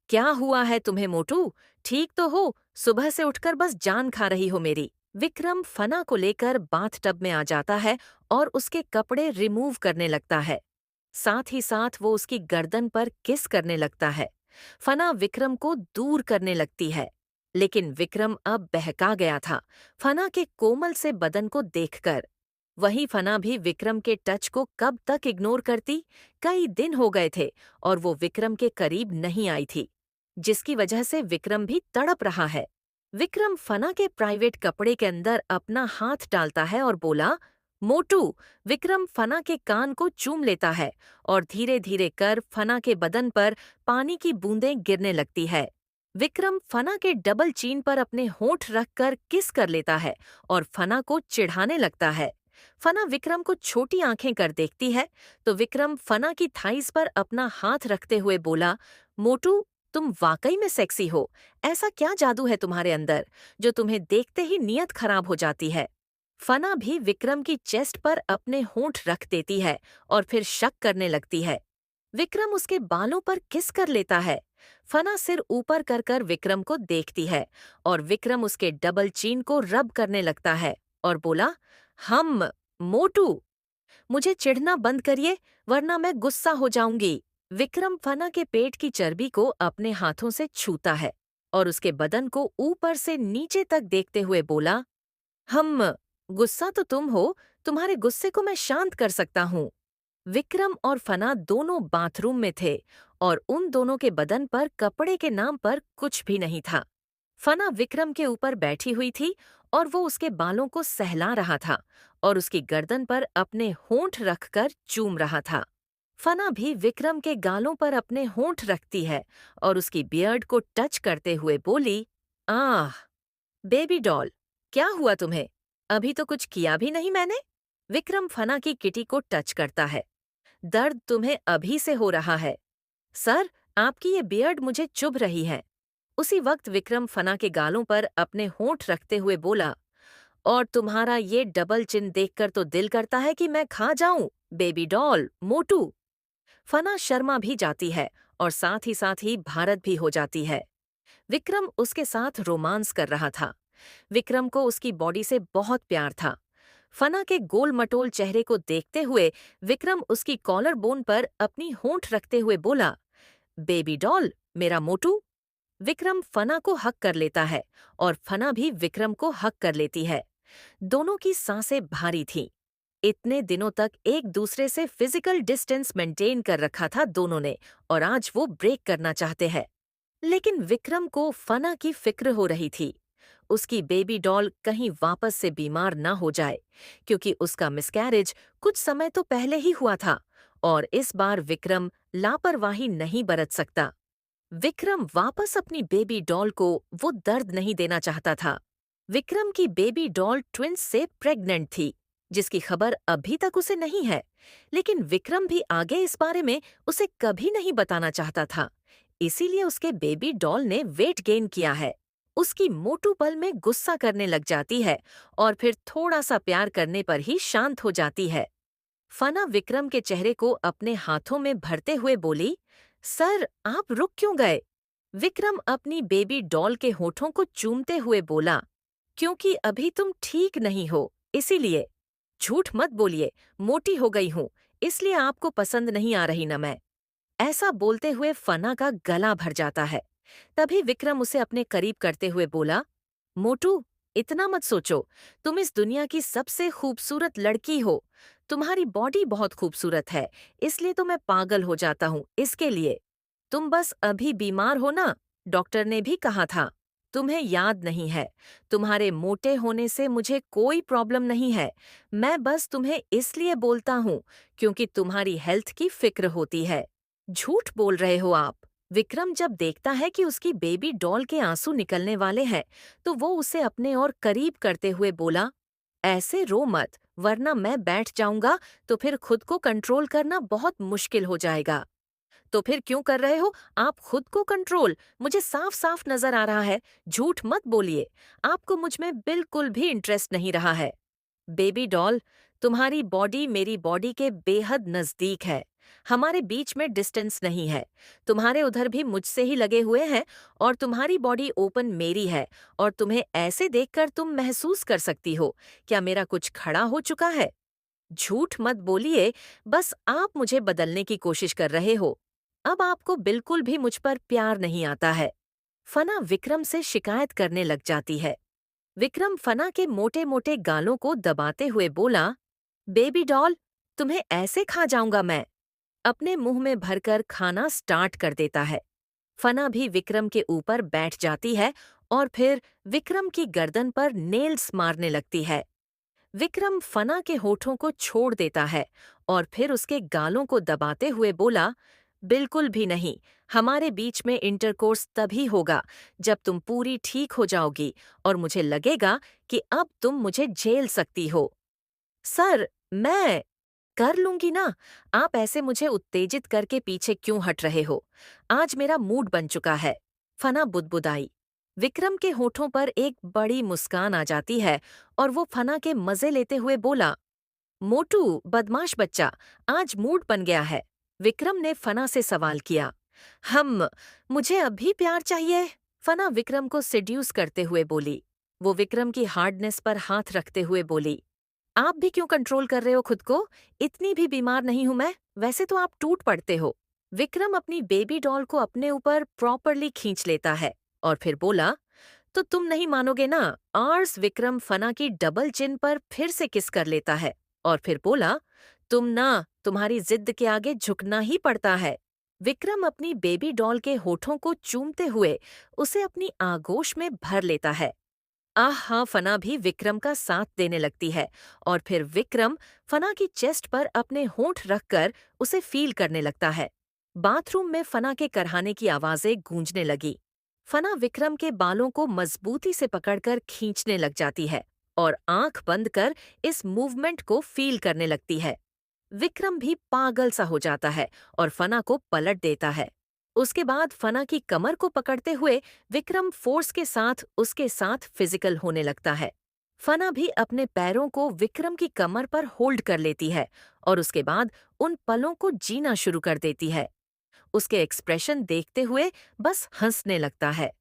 [SPEAKER 1] क्या हुआ है तुम्हें मोटू? ठीक तो हो? सुबह से उठकर बस जान खा रही हो मेरी। विक्रम फना को लेकर बाथटब में आ जाता है और उसके कपड़े रिमूव करने लगता है। साथ ही साथ वो उसकी गर्दन पर किस करने लगता है। फना विक्रम को दूर करने लगती है, लेकिन विक्रम अब बहका गया था फना के कोमल से बदन को देखकर। वही फना भी विक्रम के टच को कब तक इग्नोर करती? कई दिन हो गए थे और वो विक्रम के करीब नहीं आई थी, जिसकी वजह से विक्रम भी तड़प रहा है। विक्रम फना के प्राइवेट कपड़े के अंदर अपना हाथ डालता है और बोला, मोटू। विक्रम फना के कान को चूम लेता है और धीरे धीरे कर फना के बदन पर पानी की बूंदें गिरने लगती है। विक्रम फना के डबल चीन पर अपने होंठ रखकर किस कर लेता है और फना को चिढ़ाने लगता है। फना विक्रम को छोटी आंखें कर देखती है तो विक्रम फना की थाइस पर अपना हाथ रखते हुए बोला, मोटू, तुम वाकई में सेक्सी हो। ऐसा क्या जादू है तुम्हारे अंदर जो तुम्हें देखते ही नीयत खराब हो जाती है? फना भी विक्रम की चेस्ट पर अपने होंठ रख देती है और फिर शक करने लगती है। विक्रम उसके बालों पर किस कर लेता है। फना सिर ऊपर कर कर विक्रम को देखती है और विक्रम उसके डबल चीन को रब करने लगता है और बोला, हम मोटू, मुझे चिढ़ना बंद करिए वरना मैं गुस्सा हो जाऊंगी। विक्रम फना के पेट की चर्बी को अपने हाथों से छूता है और उसके बदन को ऊपर से नीचे तक देखते हुए बोला, हम, गुस्सा तो तुम हो, तुम्हारे गुस्से को मैं शांत कर सकता हूँ। विक्रम और फना दोनों बाथरूम में थे और उन दोनों के बदन पर कपड़े के नाम पर कुछ भी नहीं था। फना विक्रम के ऊपर बैठी हुई थी और वो उसके बालों को सहला रहा था और उसकी गर्दन पर अपने होंठ रखकर चूम रहा था। फना भी विक्रम के गालों पर अपने होंठ रखती है और उसकी बियर्ड को टच करते हुए बोली, आह बेबी डॉल, क्या हुआ तुम्हें? अभी तो कुछ किया भी नहीं मैंने। विक्रम फना की किटी को टच करता है। दर्द तुम्हें अभी से हो रहा है। सर, आपकी ये बियर्ड मुझे चुभ रही है। उसी वक्त विक्रम फना के गालों पर अपने होंठ रखते हुए बोला, और तुम्हारा ये डबल चिन देखकर तो दिल करता है कि मैं खा जाऊं, बेबी डॉल, मोटू। फना शर्मा भी जाती है और साथ ही भारत भी हो जाती है। विक्रम उसके साथ रोमांस कर रहा था। विक्रम को उसकी बॉडी से बहुत प्यार था। फना के गोल मटोल चेहरे को देखते हुए विक्रम उसकी कॉलर बोन पर अपनी होंठ रखते हुए बोला, बेबी डॉल, मेरा मोटू। विक्रम फना को हक कर लेता है और फना भी विक्रम को हक कर लेती है। दोनों की सांसें भारी थीं। इतने दिनों तक एक दूसरे से फिजिकल डिस्टेंस मेंटेन कर रखा था दोनों ने, और आज वो ब्रेक करना चाहते हैं। लेकिन विक्रम को फना की फिक्र हो रही थी। उसकी बेबी डॉल कहीं वापस से बीमार ना हो जाए, क्योंकि उसका मिसकैरेज कुछ समय तो पहले ही हुआ था और इस बार विक्रम लापरवाही नहीं बरत सकता। विक्रम वापस अपनी बेबी डॉल को वो दर्द नहीं देना चाहता था। विक्रम की बेबी डॉल ट्विंस से प्रेग्नेंट थी, जिसकी खबर अभी तक उसे नहीं है, लेकिन विक्रम भी आगे इस बारे में उसे कभी नहीं बताना चाहता था। इसीलिए उसके बेबी डॉल ने वेट गेन किया है। उसकी मोटू पल में गुस्सा करने लग जाती है और फिर थोड़ा सा प्यार करने पर ही शांत हो जाती है। फना विक्रम के चेहरे को अपने हाथों में भरते हुए बोली, सर, आप रुक क्यों गए? विक्रम अपनी बेबी डॉल के होठों को चूमते हुए बोला, क्योंकि अभी तुम ठीक नहीं हो, इसीलिए। झूठ मत बोलिए, मोटी हो गई हूँ, इसलिए आपको पसंद नहीं आ रही ना मैं। ऐसा बोलते हुए फना का गला भर जाता है। तभी विक्रम उसे अपने करीब करते हुए बोला, मोटू, इतना मत सोचो, तुम इस दुनिया की सबसे खूबसूरत लड़की हो। तुम्हारी बॉडी बहुत खूबसूरत है, इसलिए तो मैं पागल हो जाता हूँ इसके लिए। तुम बस अभी बीमार हो ना, डॉक्टर ने भी कहा था। तुम्हें याद नहीं है, तुम्हारे मोटे होने से मुझे कोई प्रॉब्लम नहीं है। मैं बस तुम्हें इसलिए बोलता हूँ क्योंकि तुम्हारी हेल्थ की फिक्र होती है। झूठ बोल रहे हो आप। विक्रम जब देखता है कि उसकी बेबी डॉल के आंसू निकलने वाले हैं, तो वो उसे अपने और करीब करते हुए बोला, ऐसे रो मत, वरना मैं बैठ जाऊंगा तो फिर खुद को कंट्रोल करना बहुत मुश्किल हो जाएगा। तो फिर क्यों कर रहे हो आप खुद को कंट्रोल? मुझे साफ साफ नजर आ रहा है। झूठ मत बोलिए। आपको मुझ में बिल्कुल भी इंटरेस्ट नहीं रहा है। बेबी डॉल, तुम्हारी बॉडी मेरी बॉडी के बेहद नजदीक है। हमारे बीच में डिस्टेंस नहीं है। तुम्हारे उधर भी मुझसे ही लगे हुए हैं और तुम्हारी बॉडी ओपन मेरी है, और तुम्हें ऐसे देखकर तुम महसूस कर सकती हो क्या मेरा कुछ खड़ा हो चुका है। झूठ मत बोलिए, बस आप मुझे बदलने की कोशिश कर रहे हो। अब आपको बिल्कुल भी मुझ पर प्यार नहीं आता है। फना विक्रम से शिकायत करने लग जाती है। विक्रम फना के मोटे मोटे गालों को दबाते हुए बोला, बेबी डॉल, तुम्हें ऐसे खा जाऊंगा मैं। अपने मुंह में भरकर खाना स्टार्ट कर देता है। फना भी विक्रम के ऊपर बैठ जाती है और फिर विक्रम की गर्दन पर नेल्स मारने लगती है। विक्रम फना के होठों को छोड़ देता है और फिर उसके गालों को दबाते हुए बोला, बिल्कुल भी नहीं। हमारे बीच में इंटरकोर्स तभी होगा जब तुम पूरी ठीक हो जाओगी और मुझे लगेगा कि अब तुम मुझे झेल सकती हो। सर, मैं कर लूंगी ना। आप ऐसे मुझे उत्तेजित करके पीछे क्यों हट रहे हो? आज मेरा मूड बन चुका है। फना बुदबुदाई। विक्रम के होठों पर एक बड़ी मुस्कान आ जाती है और वो फना के मजे लेते हुए बोला, मोटू बदमाश बच्चा, आज मूड बन गया है। विक्रम ने फना से सवाल किया। हम मुझे अभी प्यार चाहिए, फना विक्रम को सेड्यूस करते हुए बोली। वो विक्रम की हार्डनेस पर हाथ रखते हुए बोली, आप भी क्यों कंट्रोल कर रहे हो खुद को? इतनी भी बीमार नहीं हूं मैं, वैसे तो आप टूट पड़ते हो। विक्रम अपनी बेबी डॉल को अपने ऊपर प्रॉपरली खींच लेता है और फिर बोला, तो तुम नहीं मानोगे ना। आर्स विक्रम फना की डबल चिन पर फिर से किस कर लेता है और फिर बोला, तुम्हारी जिद के आगे झुकना ही पड़ता है। विक्रम अपनी बेबी डॉल के होठों को चूमते हुए उसे अपनी आगोश में भर लेता है। हाँ, फना भी विक्रम का साथ देने लगती है और फिर विक्रम फना की चेस्ट पर अपने होंठ रखकर उसे फील करने लगता है। बाथरूम में फना के करहाने की आवाजें गूंजने लगी। फना विक्रम के बालों को मजबूती से पकड़कर खींचने लग जाती है और आंख बंद कर इस मूवमेंट को फील करने लगती है। विक्रम भी पागल सा हो जाता है और फना को पलट देता है। उसके बाद फना की कमर को पकड़ते हुए विक्रम फोर्स के साथ उसके साथ फिजिकल होने लगता है। फना भी अपने पैरों को विक्रम की कमर पर होल्ड कर लेती है और उसके बाद उन पलों को जीना शुरू कर देती है। उसके एक्सप्रेशन देखते हुए बस हंसने लगता है।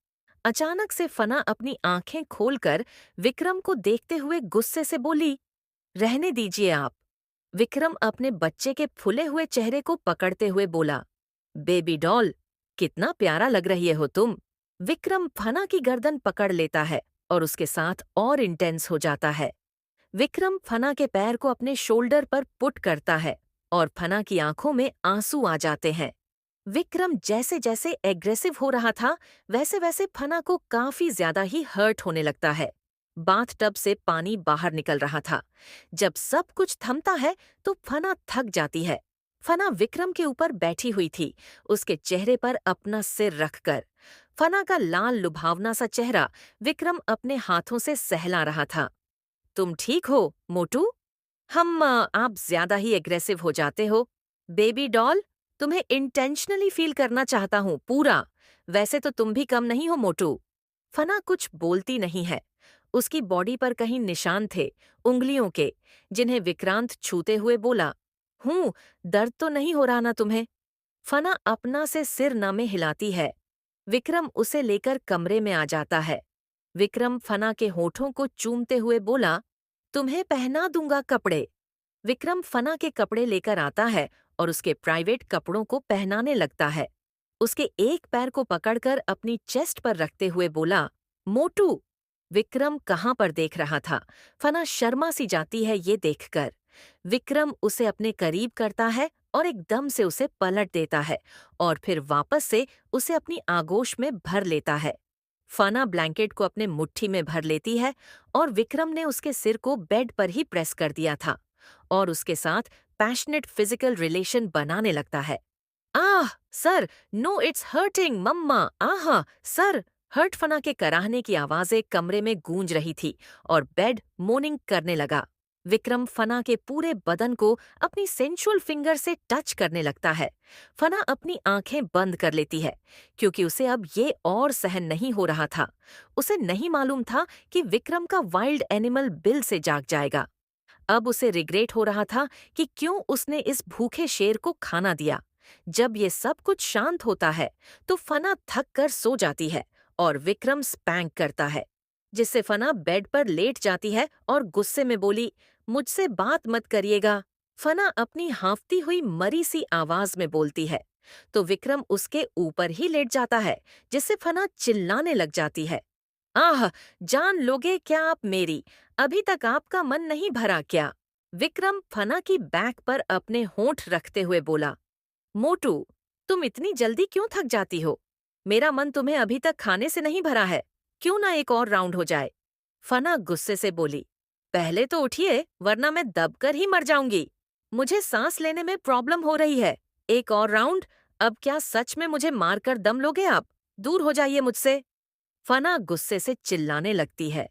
[SPEAKER 1] अचानक से फना अपनी आंखें खोलकर विक्रम को देखते हुए गुस्से से बोली, रहने दीजिए आप। विक्रम अपने बच्चे के फुले हुए चेहरे को पकड़ते हुए बोला, बेबी डॉल, कितना प्यारा लग रही हो तुम। विक्रम फना की गर्दन पकड़ लेता है और उसके साथ और इंटेंस हो जाता है। विक्रम फना के पैर को अपने शोल्डर पर पुट करता है और फना की आंखों में आंसू आ जाते हैं। विक्रम जैसे जैसे एग्रेसिव हो रहा था, वैसे वैसे फना को काफी ज्यादा ही हर्ट होने लगता है। बाथटब से पानी बाहर निकल रहा था। जब सब कुछ थमता है तो फना थक जाती है। फना विक्रम के ऊपर बैठी हुई थी, उसके चेहरे पर अपना सिर रखकर। फना का लाल लुभावना सा चेहरा विक्रम अपने हाथों से सहला रहा था। तुम ठीक हो, मोटू? आप ज्यादा ही एग्रेसिव हो जाते हो। बेबी डॉल, तुम्हें इंटेंशनली फील करना चाहता हूँ पूरा। वैसे तो तुम भी कम नहीं हो, मोटू। फना कुछ बोलती नहीं है। उसकी बॉडी पर कहीं निशान थे, उंगलियों के, जिन्हें विक्रांत छूते हुए बोला, दर्द तो नहीं हो रहा ना तुम्हें? फना अपना से सिर न में हिलाती है। विक्रम उसे लेकर कमरे में आ जाता है। विक्रम फना के होठों को चूमते हुए बोला, तुम्हें पहना दूंगा कपड़े। विक्रम फना के कपड़े लेकर आता है और उसके प्राइवेट कपड़ों को पहनाने लगता है। उसके एक पैर को पकड़कर अपनी चेस्ट पर रखते हुए बोला, मोटू। विक्रम कहाँ पर देख रहा था? फना शर्मा सी जाती है ये देखकर। विक्रम उसे अपने करीब करता है और एकदम से उसे पलट देता है और फिर वापस से उसे अपनी आगोश में भर लेता है। फना ब्लैंकेट को अपने मुट्ठी में भर लेती है और विक्रम ने उसके सिर को बेड पर ही प्रेस कर दिया था और उसके साथ पैशनेट फिजिकल रिलेशन बनाने लगता है। आह सर, नो इट्स हर्टिंग मम्मा, आहा सर। हर्ट फना के कराहने की आवाजें कमरे में गूंज रही थी और बेड मोर्निंग करने लगा। विक्रम फना के पूरे बदन को अपनी सेंशुअल फिंगर से टच करने लगता है। फना अपनी आंखें बंद कर लेती है क्योंकि उसे अब ये और सहन नहीं हो रहा था। उसे नहीं मालूम था कि विक्रम का वाइल्ड एनिमल बिल से जाग जाएगा। अब उसे रिग्रेट हो रहा था कि क्यों उसने इस भूखे शेर को खाना दिया। जब ये सब कुछ शांत होता है तो फना थक कर सो जाती है और विक्रम स्पैंक करता है, जिससे फना बेड पर लेट जाती है और गुस्से में बोली, मुझसे बात मत करिएगा। फना अपनी हांफती हुई मरी सी आवाज में बोलती है तो विक्रम उसके ऊपर ही लेट जाता है, जिससे फना चिल्लाने लग जाती है, आह, जान लोगे क्या आप मेरी? अभी तक आपका मन नहीं भरा क्या? विक्रम फना की बैक पर अपने होंठ रखते हुए बोला, मोटू, तुम इतनी जल्दी क्यों थक जाती हो? मेरा मन तुम्हें अभी तक खाने से नहीं भरा है। क्यों ना एक और राउंड हो जाए? फना गुस्से से बोली, पहले तो उठिए वरना मैं दबकर ही मर जाऊंगी। मुझे सांस लेने में प्रॉब्लम हो रही है। एक और राउंड? अब क्या सच में मुझे मारकर दम लोगे आप? दूर हो जाइए मुझसे। फना गुस्से से चिल्लाने लगती है।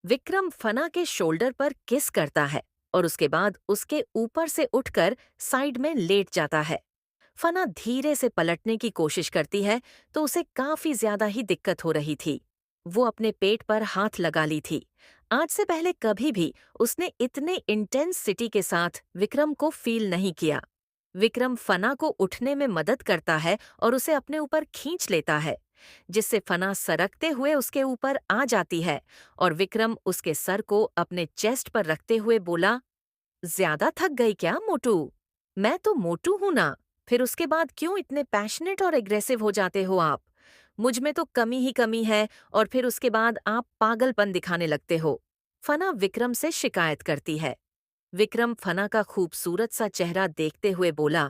[SPEAKER 1] विक्रम फना के शोल्डर पर किस करता है और उसके बाद उसके ऊपर से उठकर साइड में लेट जाता है। फना धीरे से पलटने की कोशिश करती है तो उसे काफी ज्यादा ही दिक्कत हो रही थी। वो अपने पेट पर हाथ लगा ली थी। आज से पहले कभी भी उसने इतने इंटेंसिटी के साथ विक्रम को फील नहीं किया। विक्रम फना को उठने में मदद करता है और उसे अपने ऊपर खींच लेता है, जिससे फना सरकते हुए उसके ऊपर आ जाती है और विक्रम उसके सर को अपने चेस्ट पर रखते हुए बोला, ज्यादा थक गई क्या मोटू? मैं तो मोटू हूं ना। फिर उसके बाद क्यों इतने पैशनेट और एग्रेसिव हो जाते हो आप? मुझ में तो कमी ही कमी है और फिर उसके बाद आप पागलपन दिखाने लगते हो। फना विक्रम से शिकायत करती है। विक्रम फना का खूबसूरत सा चेहरा देखते हुए बोला,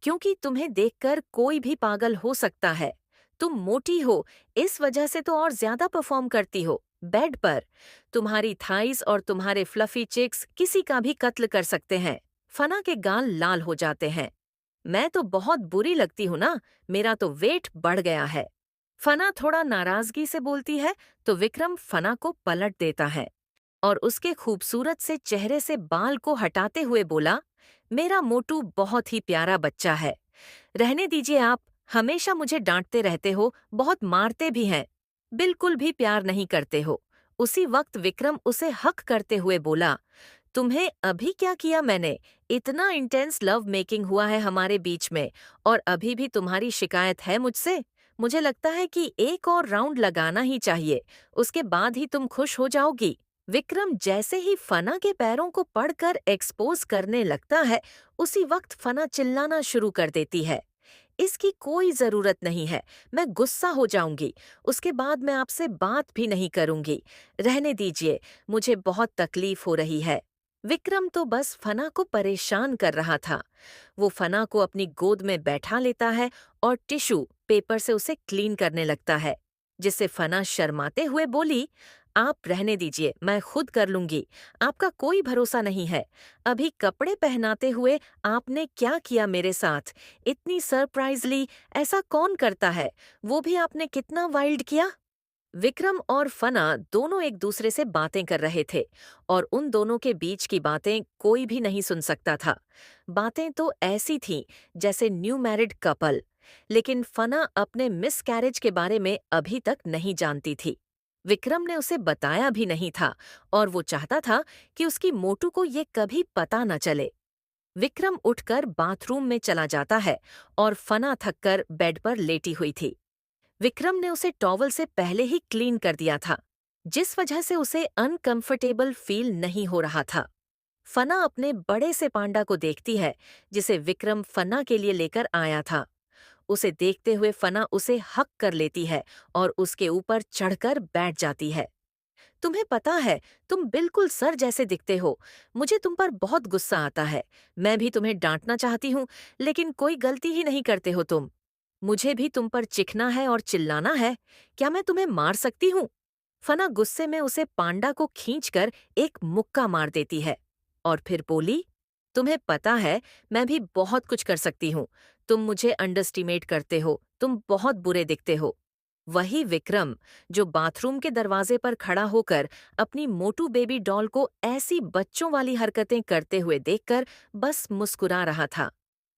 [SPEAKER 1] क्योंकि तुम्हें देखकर कोई भी पागल हो सकता है। तुम मोटी हो, इस वजह से तो और ज्यादा परफॉर्म करती हो। बेड पर तुम्हारी थाइस और तुम्हारे फ्लफी चिक्स किसी का भी कत्ल कर सकते हैं। फना के गाल लाल हो जाते हैं। मैं तो बहुत बुरी लगती हूँ ना, मेरा तो वेट बढ़ गया है। फना थोड़ा नाराजगी से बोलती है तो विक्रम फना को पलट देता है और उसके खूबसूरत से चेहरे से बाल को हटाते हुए बोला, मेरा मोटू बहुत ही प्यारा बच्चा है। रहने दीजिए आप, हमेशा मुझे डांटते रहते हो, बहुत मारते भी हैं। बिल्कुल भी प्यार नहीं करते हो। उसी वक्त विक्रम उसे हक करते हुए बोला, तुम्हें अभी क्या किया मैंने? इतना इंटेंस लव मेकिंग हुआ है हमारे बीच में और अभी भी तुम्हारी शिकायत है मुझसे? मुझे लगता है कि एक और राउंड लगाना ही चाहिए, उसके बाद ही तुम खुश हो जाओगी। विक्रम जैसे ही फना के पैरों को पढ़कर एक्सपोज करने लगता है, उसी वक्त फना चिल्लाना शुरू कर देती है। इसकी कोई जरूरत नहीं है, मैं गुस्सा हो जाऊंगी, उसके बाद मैं आपसे बात भी नहीं करूंगी। रहने दीजिए, मुझे बहुत तकलीफ हो रही है। विक्रम तो बस फना को परेशान कर रहा था। वो फना को अपनी गोद में बैठा लेता है और टिश्यू पेपर से उसे क्लीन करने लगता है, जिससे फना शर्माते हुए बोली, आप रहने दीजिए, मैं खुद कर लूंगी। आपका कोई भरोसा नहीं है। अभी कपड़े पहनाते हुए आपने क्या किया मेरे साथ? इतनी सरप्राइजली ऐसा कौन करता है? वो भी आपने कितना वाइल्ड किया। विक्रम और फना दोनों एक दूसरे से बातें कर रहे थे और उन दोनों के बीच की बातें कोई भी नहीं सुन सकता था। बातें तो ऐसी थीं जैसे न्यू मैरिड कपल, लेकिन फना अपने मिस कैरेज के बारे में अभी तक नहीं जानती थी। विक्रम ने उसे बताया भी नहीं था और वो चाहता था कि उसकी मोटू को ये कभी पता न चले। विक्रम उठकर बाथरूम में चला जाता है और फना थककर बेड पर लेटी हुई थी। विक्रम ने उसे टॉवल से पहले ही क्लीन कर दिया था, जिस वजह से उसे अनकंफर्टेबल फील नहीं हो रहा था। फना अपने बड़े से पांडा को देखती है, जिसे विक्रम फना के लिए लेकर आया था। उसे देखते हुए फना उसे हक कर लेती है और उसके ऊपर चढ़कर बैठ जाती है। तुम्हें पता है, तुम बिल्कुल सर जैसे दिखते हो। मुझे तुम पर बहुत गुस्सा आता है। मैं भी तुम्हें डांटना चाहती हूँ, लेकिन कोई गलती ही नहीं करते हो तुम। मुझे भी तुम पर चिखना है और चिल्लाना है। क्या मैं तुम्हें मार सकती हूँ? फना गुस्से में उसे पांडा को खींचकर एक मुक्का मार देती है और फिर बोली, तुम्हें पता है, मैं भी बहुत कुछ कर सकती हूँ। तुम मुझे अंडरस्टिमेट करते हो, तुम बहुत बुरे दिखते हो। वही विक्रम, जो बाथरूम के दरवाजे पर खड़ा होकर अपनी मोटू बेबी डॉल को ऐसी बच्चों वाली हरकतें करते हुए देखकर बस मुस्कुरा रहा था।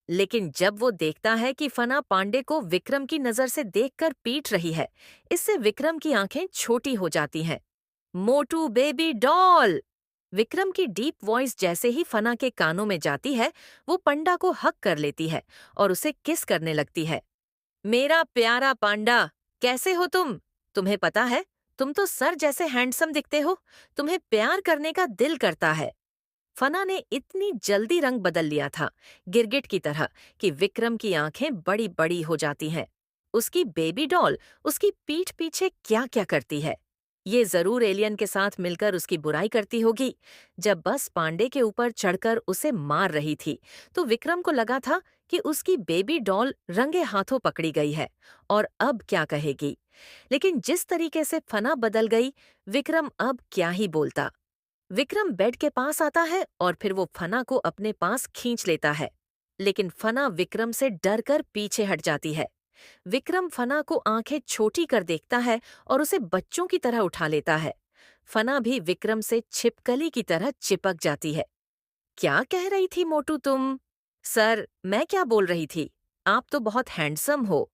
[SPEAKER 1] लेकिन जब वो देखता है कि फना पांडे को विक्रम की नजर से देखकर पीट रही है, इससे विक्रम की आंखें छोटी हो जाती हैं। मोटू बेबी डॉल! विक्रम की डीप वॉइस जैसे ही फना के कानों में जाती है, वो पंडा को हक कर लेती है और उसे किस करने लगती है। मेरा प्यारा पांडा, कैसे हो तुम? तुम्हें पता है, तुम तो सर जैसे हैंडसम दिखते हो। तुम्हें प्यार करने का दिल करता है। फना ने इतनी जल्दी रंग बदल लिया था, गिरगिट की तरह, कि विक्रम की आंखें बड़ी बड़ी हो जाती हैं। उसकी बेबी डॉल उसकी पीठ पीछे क्या क्या करती है? ये जरूर एलियन के साथ मिलकर उसकी बुराई करती होगी। जब बस पांडे के ऊपर चढ़कर उसे मार रही थी, तो विक्रम को लगा था कि उसकी बेबी डॉल रंगे हाथों पकड़ी गई है और अब क्या कहेगी। लेकिन जिस तरीके से फना बदल गई, विक्रम अब क्या ही बोलता। विक्रम बेड के पास आता है और फिर वो फना को अपने पास खींच लेता है, लेकिन फना विक्रम से डरकर पीछे हट जाती है। विक्रम फना को आंखें छोटी कर देखता है और उसे बच्चों की तरह उठा लेता है। फना भी विक्रम से छिपकली की तरह चिपक जाती है। क्या कह रही थी मोटू तुम? सर, मैं क्या बोल रही थी? आप तो बहुत हैंडसम हो।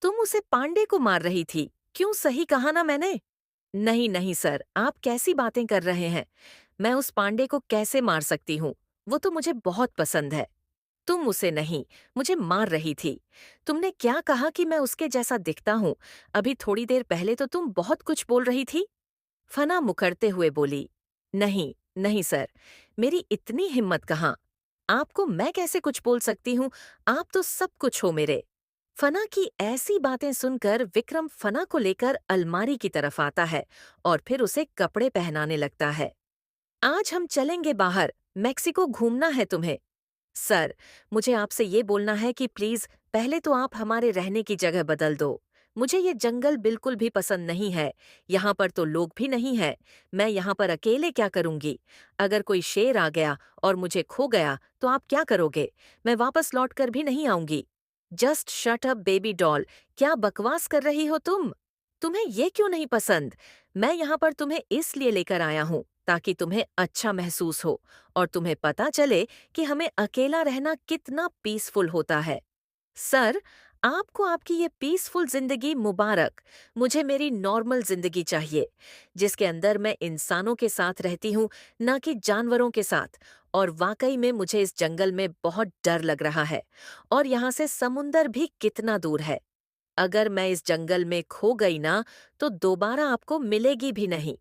[SPEAKER 1] तुम उसे पांडे को मार रही थी, क्यों? सही कहा ना मैंने? नहीं नहीं सर, आप कैसी बातें कर रहे हैं? मैं उस पांडे को कैसे मार सकती हूँ? वो तो मुझे बहुत पसंद है। तुम उसे नहीं, मुझे मार रही थी। तुमने क्या कहा कि मैं उसके जैसा दिखता हूँ? अभी थोड़ी देर पहले तो तुम बहुत कुछ बोल रही थी। फना मुकरते हुए बोली, नहीं, नहीं सर, मेरी इतनी हिम्मत कहाँ। आपको मैं कैसे कुछ बोल सकती हूँ? आप तो सब कुछ हो मेरे। फना की ऐसी बातें सुनकर विक्रम फना को लेकर अलमारी की तरफ आता है और फिर उसे कपड़े पहनाने लगता है। आज हम चलेंगे बाहर, मेक्सिको घूमना है तुम्हें। सर, मुझे आपसे ये बोलना है कि प्लीज़ पहले तो आप हमारे रहने की जगह बदल दो। मुझे ये जंगल बिल्कुल भी पसंद नहीं है। यहाँ पर तो लोग भी नहीं हैं। मैं यहाँ पर अकेले क्या करूँगी? अगर कोई शेर आ गया और मुझे खो गया तो आप क्या करोगे? मैं वापस लौट कर भी नहीं आऊँगी। Just shut up baby doll, क्या बकवास कर रही हो तुम? तुम्हें ये क्यों नहीं पसंद? मैं यहाँ पर तुम्हें इसलिए लेकर आया हूँ ताकि तुम्हें अच्छा महसूस हो और तुम्हें पता चले कि हमें अकेला रहना कितना पीसफुल होता है। सर, आपको आपकी ये पीसफुल जिंदगी मुबारक। मुझे मेरी नॉर्मल जिंदगी चाहिए, जिसके अंदर मैं इंसानों के साथ रहती हूँ, ना कि जानवरों के साथ। और वाकई में मुझे इस जंगल में बहुत डर लग रहा है। और यहाँ से समुंदर भी कितना दूर है। अगर मैं इस जंगल में खो गई ना, तो दोबारा आपको मिलेगी भी नहीं।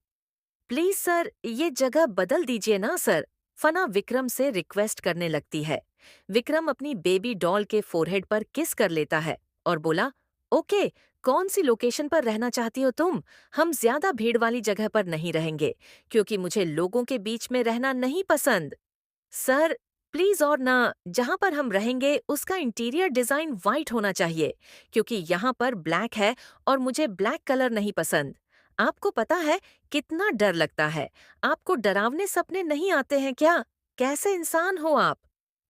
[SPEAKER 1] प्लीज सर, ये जगह बदल दीजिए ना सर। फना विक्रम से रिक्वेस्ट करने लगती है। विक्रम अपनी बेबी डॉल के फोरहेड पर किस कर लेता है और बोला, ओके, कौन सी लोकेशन पर रहना चाहती हो तुम? हम ज्यादा भीड़ वाली जगह पर नहीं रहेंगे, क्योंकि मुझे लोगों के बीच में रहना नहीं पसंद। सर, प्लीज, और ना, जहाँ पर हम रहेंगे उसका इंटीरियर डिजाइन वाइट होना चाहिए, क्योंकि यहाँ पर ब्लैक है और मुझे ब्लैक कलर नहीं पसंद। आपको पता है कितना डर लगता है? आपको डरावने सपने नहीं आते हैं क्या? कैसे इंसान हो आप?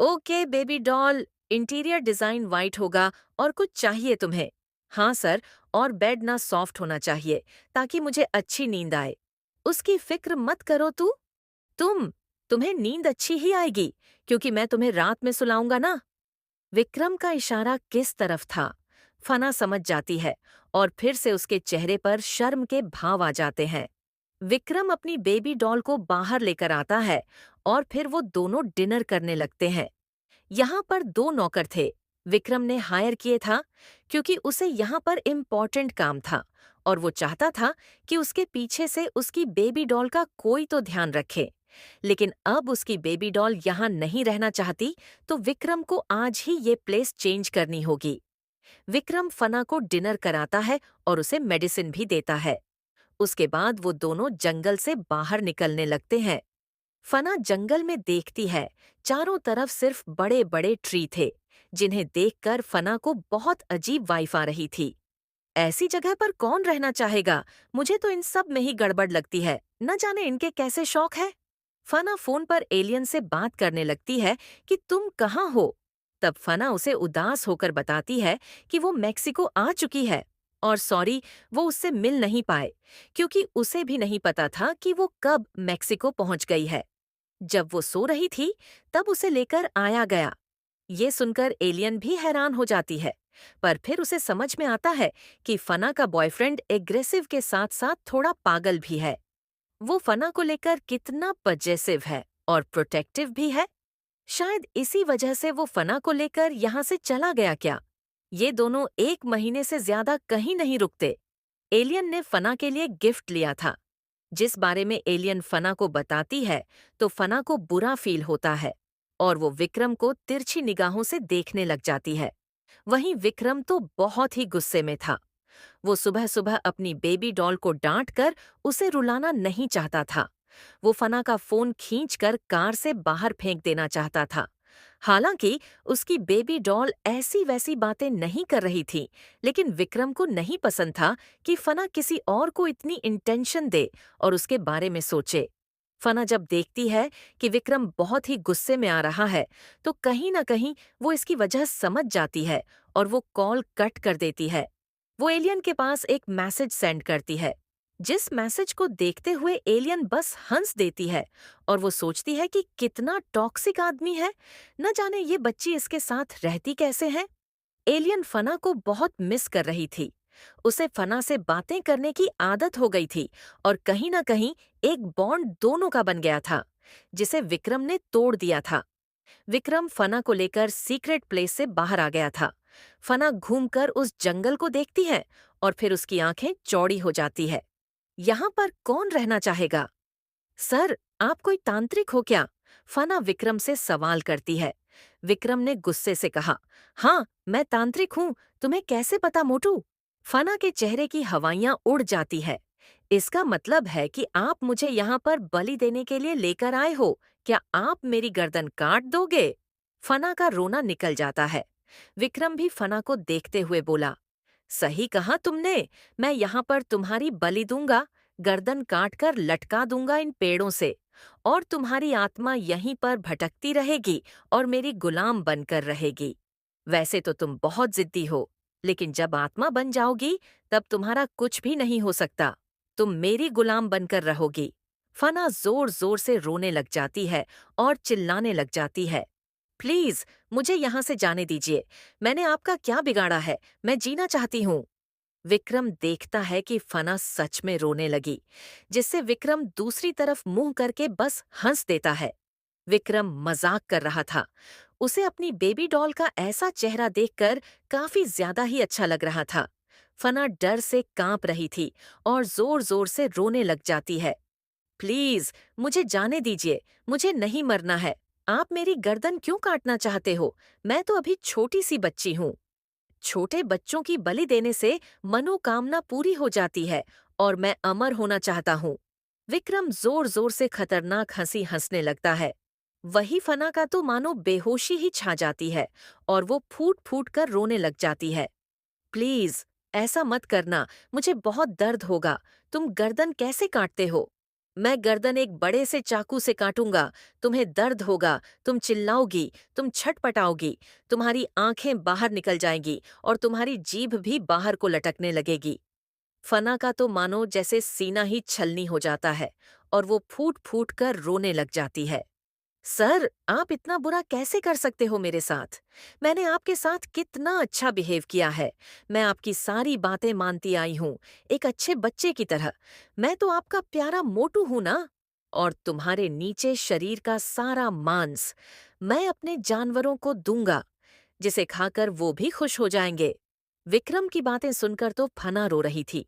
[SPEAKER 1] Okay baby doll, interior design white होगा और कुछ चाहिए तुम्हें? हाँ सर, और बेड ना सॉफ्ट होना चाहिए ताकि मुझे अच्छी नींद आए। उसकी फिक्र मत करो तुम तुम्हें नींद अच्छी ही आएगी, क्योंकि मैं तुम्हें रात में सुलाऊंगा ना। विक्रम का इशारा किस तरफ था? फना समझ जाती है और फिर से उसके चेहरे पर शर्म के भाव आ जाते हैं। विक्रम अपनी बेबी डॉल को बाहर लेकर आता है और फिर वो दोनों डिनर करने लगते हैं। यहाँ पर दो नौकर थे। विक्रम ने हायर किए था क्योंकि उसे यहाँ पर इम्पोर्टेंट काम था और वो चाहता था कि उसके पीछे से उसकी बेबी डॉल का कोई तो ध्यान रखे। लेकिन अब उसकी बेबी डॉल यहाँ नहीं रहना चाहती, तो विक्रम को आज ही ये प्लेस चेंज करनी होगी। विक्रम फना को डिनर कराता है और उसे मेडिसिन भी देता है। उसके बाद वो दोनों जंगल से बाहर निकलने लगते हैं। फना जंगल में देखती है, चारों तरफ सिर्फ बड़े बड़े ट्री थे, जिन्हें देखकर फना को बहुत अजीब वाइफ आ रही थी। ऐसी जगह पर कौन रहना चाहेगा? मुझे तो इन सब में ही गड़बड़ लगती है। न जाने इनके कैसे शौक है। फना फोन पर एलियन से बात करने लगती है कि तुम कहाँ हो? तब फना उसे उदास होकर बताती है कि वो मेक्सिको आ चुकी है और सॉरी, वो उससे मिल नहीं पाए, क्योंकि उसे भी नहीं पता था कि वो कब मेक्सिको पहुंच गई है। जब वो सो रही थी, तब उसे लेकर आया गया। ये सुनकर एलियन भी हैरान हो जाती है, पर फिर उसे समझ में आता है कि फना का बॉयफ्रेंड एग्रेसिव के साथ साथ थोड़ा पागल भी है। वो फना को लेकर कितना पजेसिव है और प्रोटेक्टिव भी है। शायद इसी वजह से वो फना को लेकर यहाँ से चला गया क्या? ये दोनों 1 महीने से ज्यादा कहीं नहीं रुकते। एलियन ने फना के लिए गिफ्ट लिया था। जिस बारे में एलियन फना को बताती है, तो फना को बुरा फील होता है और वो विक्रम को तिरछी निगाहों से देखने लग जाती है। वहीं विक्रम तो बहुत ही गुस्से में था। वो सुबह सुबह अपनी बेबी डॉल को डांट कर उसे रुलाना नहीं चाहता था। वो फना का फोन खींचकर कार से बाहर फेंक देना चाहता था। हालांकि उसकी बेबी डॉल ऐसी वैसी बातें नहीं कर रही थी, लेकिन विक्रम को नहीं पसंद था कि फना किसी और को इतनी इंटेंशन दे और उसके बारे में सोचे। फना जब देखती है कि विक्रम बहुत ही गुस्से में आ रहा है, तो कहीं न कहीं वो इसकी वजह समझ जाती है और वो कॉल कट कर देती है। वो एलियन के पास एक मैसेज सेंड करती है, जिस मैसेज को देखते हुए एलियन बस हंस देती है और वो सोचती है कि कितना टॉक्सिक आदमी है, न जाने ये बच्ची इसके साथ रहती कैसे है। एलियन फना को बहुत मिस कर रही थी। उसे फना से बातें करने की आदत हो गई थी और कहीं न कहीं एक बॉन्ड दोनों का बन गया था, जिसे विक्रम ने तोड़ दिया था। विक्रम फना को लेकर सीक्रेट प्लेस से बाहर आ गया था। फना घूमकर उस जंगल को देखती है और फिर उसकी आंखें चौड़ी हो जाती है। यहाँ पर कौन रहना चाहेगा? सर, आप कोई तांत्रिक हो क्या? फना विक्रम से सवाल करती है। विक्रम ने गुस्से से कहा, हाँ, मैं तांत्रिक हूँ। तुम्हें कैसे पता मोटू? फना के चेहरे की हवाइयां उड़ जाती है। इसका मतलब है कि आप मुझे यहाँ पर बलि देने के लिए लेकर आए हो। क्या आप मेरी गर्दन काट दोगे? फना का रोना निकल जाता है। विक्रम भी फना को देखते हुए बोला, सही कहा तुमने, मैं यहाँ पर तुम्हारी बलि दूंगा, गर्दन काट कर लटका दूंगा इन पेड़ों से, और तुम्हारी आत्मा यहीं पर भटकती रहेगी और मेरी गुलाम बनकर रहेगी। वैसे तो तुम बहुत जिद्दी हो, लेकिन जब आत्मा बन जाओगी तब तुम्हारा कुछ भी नहीं हो सकता। तुम मेरी गुलाम बनकर रहोगी। फना जोर जोर से रोने लग जाती है और चिल्लाने लग जाती है, प्लीज मुझे यहाँ से जाने दीजिए, मैंने आपका क्या बिगाड़ा है, मैं जीना चाहती हूँ। विक्रम देखता है कि फना सच में रोने लगी, जिससे विक्रम दूसरी तरफ मुंह करके बस हंस देता है। विक्रम मजाक कर रहा था। उसे अपनी बेबी डॉल का ऐसा चेहरा देखकर काफी ज्यादा ही अच्छा लग रहा था। फना डर से कांप रही थी और जोर जोर से रोने लग जाती है। प्लीज मुझे जाने दीजिए, मुझे नहीं मरना है। आप मेरी गर्दन क्यों काटना चाहते हो? मैं तो अभी छोटी सी बच्ची हूँ। छोटे बच्चों की बलि देने से मनोकामना पूरी हो जाती है और मैं अमर होना चाहता हूँ। विक्रम जोर जोर से खतरनाक हंसी हंसने लगता है। वही फना का तो मानो बेहोशी ही छा जाती है और वो फूट फूट कर रोने लग जाती है। प्लीज ऐसा मत करना, मुझे बहुत दर्द होगा। तुम गर्दन कैसे काटते हो? मैं गर्दन एक बड़े से चाकू से काटूंगा। तुम्हें दर्द होगा, तुम चिल्लाओगी, तुम छटपटाओगी, तुम्हारी आंखें बाहर निकल जाएंगी और तुम्हारी जीभ भी बाहर को लटकने लगेगी। फना का तो मानो जैसे सीना ही छलनी हो जाता है और वो फूट फूट कर रोने लग जाती है। सर, आप इतना बुरा कैसे कर सकते हो मेरे साथ? मैंने आपके साथ कितना अच्छा बिहेव किया है। मैं आपकी सारी बातें मानती आई हूँ, एक अच्छे बच्चे की तरह। मैं तो आपका प्यारा मोटू हूं ना? और तुम्हारे नीचे शरीर का सारा मांस मैं अपने जानवरों को दूंगा, जिसे खाकर वो भी खुश हो जाएंगे। विक्रम की बातें सुनकर तो फना रो रही थी,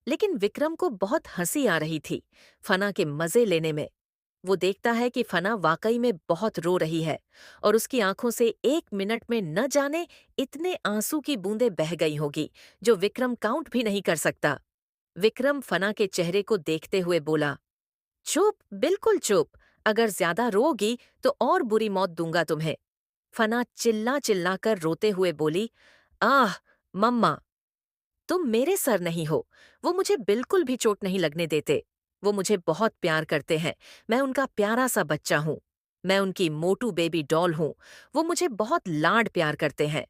[SPEAKER 1] लेकिन विक्रम को बहुत हंसी आ रही थी फना के मजे लेने में। वो देखता है कि फना वाकई में बहुत रो रही है और उसकी आंखों से 1 मिनट में न जाने इतने आंसू की बूंदें बह गई होगी जो विक्रम काउंट भी नहीं कर सकता। विक्रम फना के चेहरे को देखते हुए बोला, चुप, बिल्कुल चुप। अगर ज्यादा रोगी तो और बुरी मौत दूंगा तुम्हें। फना चिल्ला चिल्ला कर रोते हुए बोली, आह मम्मा, तुम मेरे सर नहीं हो। वो मुझे बिल्कुल भी चोट नहीं लगने देते। वो मुझे बहुत प्यार करते हैं। मैं उनका प्यारा सा बच्चा हूँ। मैं उनकी मोटू बेबी डॉल हूँ। वो मुझे बहुत लाड प्यार करते हैं।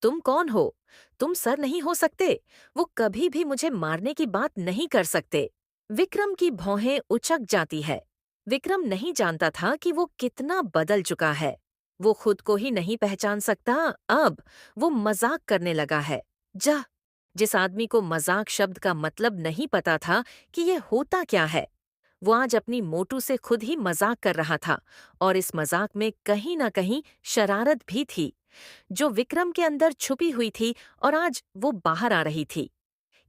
[SPEAKER 1] तुम कौन हो? तुम सर नहीं हो सकते। वो कभी भी मुझे मारने की बात नहीं कर सकते। विक्रम की भौहें उचक जाती है। विक्रम नहीं जानता था कि वो कितना बदल चुका है। वो खुद को ही नहीं पहचान सकता अब। वो मजाक करने लगा है। जा, जिस आदमी को मजाक शब्द का मतलब नहीं पता था कि ये होता क्या है, वो आज अपनी मोटू से खुद ही मजाक कर रहा था और इस मजाक में कहीं न कहीं शरारत भी थी, जो विक्रम के अंदर छुपी हुई थी और आज वो बाहर आ रही थी।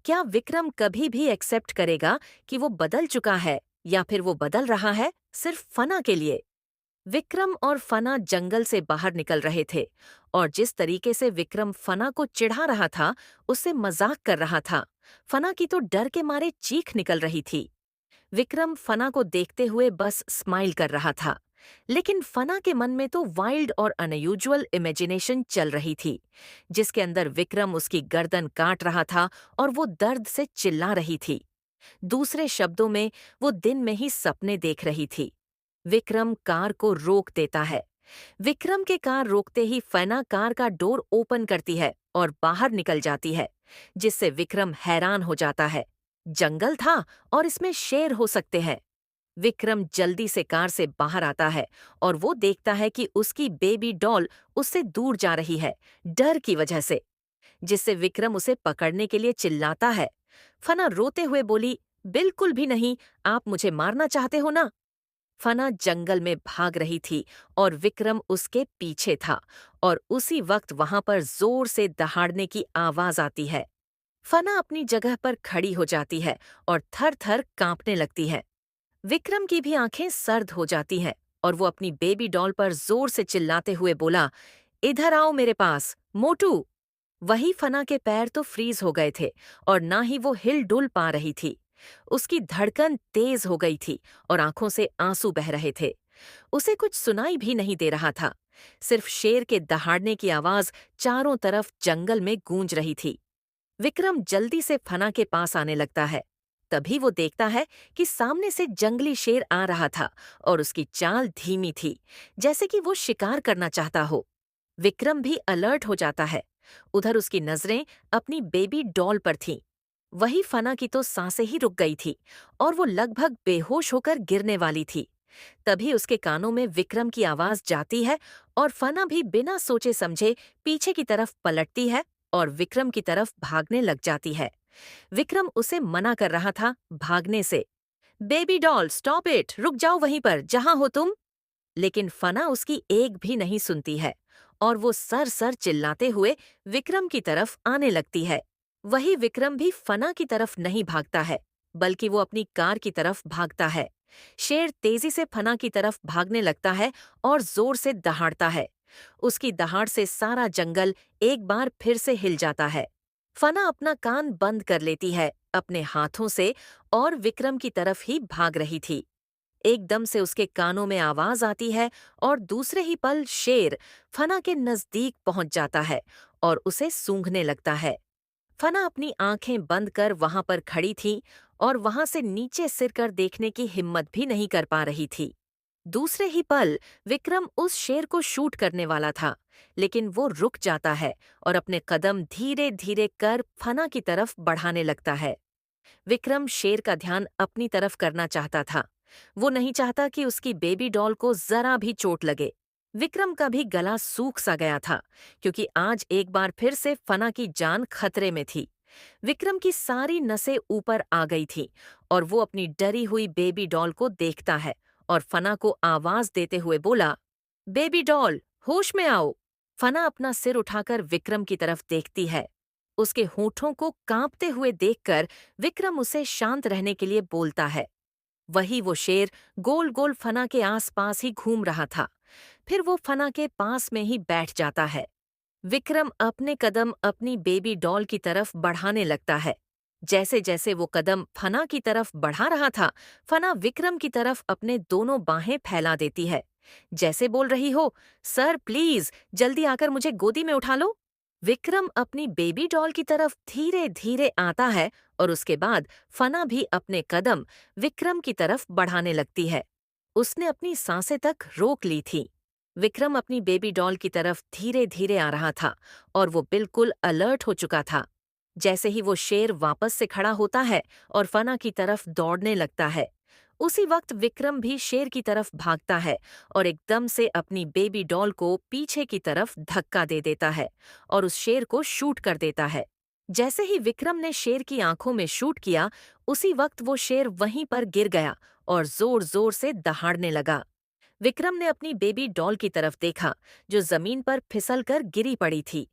[SPEAKER 1] क्या विक्रम कभी भी एक्सेप्ट करेगा कि वो बदल चुका है या फिर वो बदल रहा है सिर्फ फना के लिए? विक्रम और फना जंगल से बाहर निकल रहे थे और जिस तरीके से विक्रम फना को चिढ़ा रहा था, उससे मजाक कर रहा था, फना की तो डर के मारे चीख निकल रही थी। विक्रम फना को देखते हुए बस स्माइल कर रहा था, लेकिन फना के मन में तो वाइल्ड और अनयूजुअल इमेजिनेशन चल रही थी, जिसके अंदर विक्रम उसकी गर्दन काट रहा था और वो दर्द से चिल्ला रही थी। दूसरे शब्दों में, वो दिन में ही सपने देख रही थी। विक्रम कार को रोक देता है। विक्रम के कार रोकते ही फना कार का डोर ओपन करती है और बाहर निकल जाती है, जिससे विक्रम हैरान हो जाता है। जंगल था और इसमें शेर हो सकते हैं। विक्रम जल्दी से कार से बाहर आता है और वो देखता है कि उसकी बेबी डॉल उससे दूर जा रही है, डर की वजह से, जिससे विक्रम उसे पकड़ने के लिए चिल्लाता है। फना रोते हुए बोली, बिल्कुल भी नहीं, आप मुझे मारना चाहते हो ना? फना जंगल में भाग रही थी और विक्रम उसके पीछे था और उसी वक्त वहां पर जोर से दहाड़ने की आवाज आती है। फना अपनी जगह पर खड़ी हो जाती है और थर थर कांपने लगती है। विक्रम की भी आंखें सर्द हो जाती हैं और वो अपनी बेबी डॉल पर जोर से चिल्लाते हुए बोला, इधर आओ मेरे पास, मोटू। वही फना के पैर तो फ्रीज हो गए थे और ना ही वो हिल डुल पा रही थी। उसकी धड़कन तेज हो गई थी और आंखों से आंसू बह रहे थे। उसे कुछ सुनाई भी नहीं दे रहा था। सिर्फ शेर के दहाड़ने की आवाज चारों तरफ जंगल में गूंज रही थी। विक्रम जल्दी से फना के पास आने लगता है। तभी वो देखता है कि सामने से जंगली शेर आ रहा था और उसकी चाल धीमी थी, जैसे कि वो शिकार करना चाहता हो। विक्रम भी अलर्ट हो जाता है। उधर उसकी नजरें अपनी बेबी डॉल पर थीं। वही फना की तो सांसें ही रुक गई थी और वो लगभग बेहोश होकर गिरने वाली थी। तभी उसके कानों में विक्रम की आवाज जाती है और फना भी बिना सोचे समझे पीछे की तरफ पलटती है और विक्रम की तरफ भागने लग जाती है। विक्रम उसे मना कर रहा था भागने से। बेबी डॉल स्टॉप इट, रुक जाओ वहीं पर जहां हो तुम। लेकिन फना उसकी एक भी नहीं सुनती है और वो सर सर चिल्लाते हुए विक्रम की तरफ आने लगती है। वही विक्रम भी फना की तरफ नहीं भागता है, बल्कि वो अपनी कार की तरफ भागता है। शेर तेजी से फना की तरफ भागने लगता है और जोर से दहाड़ता है। उसकी दहाड़ से सारा जंगल एक बार फिर से हिल जाता है। फना अपना कान बंद कर लेती है अपने हाथों से और विक्रम की तरफ ही भाग रही थी। एकदम से उसके कानों में आवाज आती है और दूसरे ही पल शेर फना के नजदीक पहुंच जाता है और उसे सूंघने लगता है। फना अपनी आंखें बंद कर वहां पर खड़ी थी और वहां से नीचे सिर कर देखने की हिम्मत भी नहीं कर पा रही थी। दूसरे ही पल विक्रम उस शेर को शूट करने वाला था, लेकिन वो रुक जाता है और अपने कदम धीरे धीरे कर फना की तरफ बढ़ाने लगता है। विक्रम शेर का ध्यान अपनी तरफ करना चाहता था। वो नहीं चाहता कि उसकी बेबी डॉल को जरा भी चोट लगे। विक्रम का भी गला सूख सा गया था, क्योंकि आज एक बार फिर से फना की जान खतरे में थी। विक्रम की सारी नसें ऊपर आ गई थी और वो अपनी डरी हुई बेबी डॉल को देखता है और फना को आवाज देते हुए बोला, बेबी डॉल, होश में आओ। फना अपना सिर उठाकर विक्रम की तरफ देखती है। उसके होठों को कांपते हुए देखकर विक्रम उसे शांत रहने के लिए बोलता है। वही वो शेर गोल गोल फना के आसपास ही घूम रहा था। फिर वो फना के पास में ही बैठ जाता है। विक्रम अपने कदम अपनी बेबी डॉल की तरफ बढ़ाने लगता है। जैसे जैसे वो कदम फना की तरफ बढ़ा रहा था, फना विक्रम की तरफ अपने दोनों बाहें फैला देती है, जैसे बोल रही हो, सर प्लीज जल्दी आकर मुझे गोदी में उठा लो। विक्रम अपनी बेबी डॉल की तरफ धीरे धीरे आता है और उसके बाद फना भी अपने कदम विक्रम की तरफ बढ़ाने लगती है। उसने अपनी सांसें तक रोक ली थी। विक्रम अपनी बेबी डॉल की तरफ धीरे धीरे आ रहा था और वो बिल्कुल अलर्ट हो चुका था। जैसे ही वो शेर वापस से खड़ा होता है और फना की तरफ दौड़ने लगता है, उसी वक्त विक्रम भी शेर की तरफ भागता है और एकदम से अपनी बेबी डॉल को पीछे की तरफ धक्का दे देता है और उस शेर को शूट कर देता है। जैसे ही विक्रम ने शेर की आंखों में शूट किया, उसी वक्त वो शेर वहीं पर गिर गया और जोर जोर से दहाड़ने लगा। विक्रम ने अपनी बेबी डॉल की तरफ देखा, जो जमीन पर फिसल कर गिरी पड़ी थी।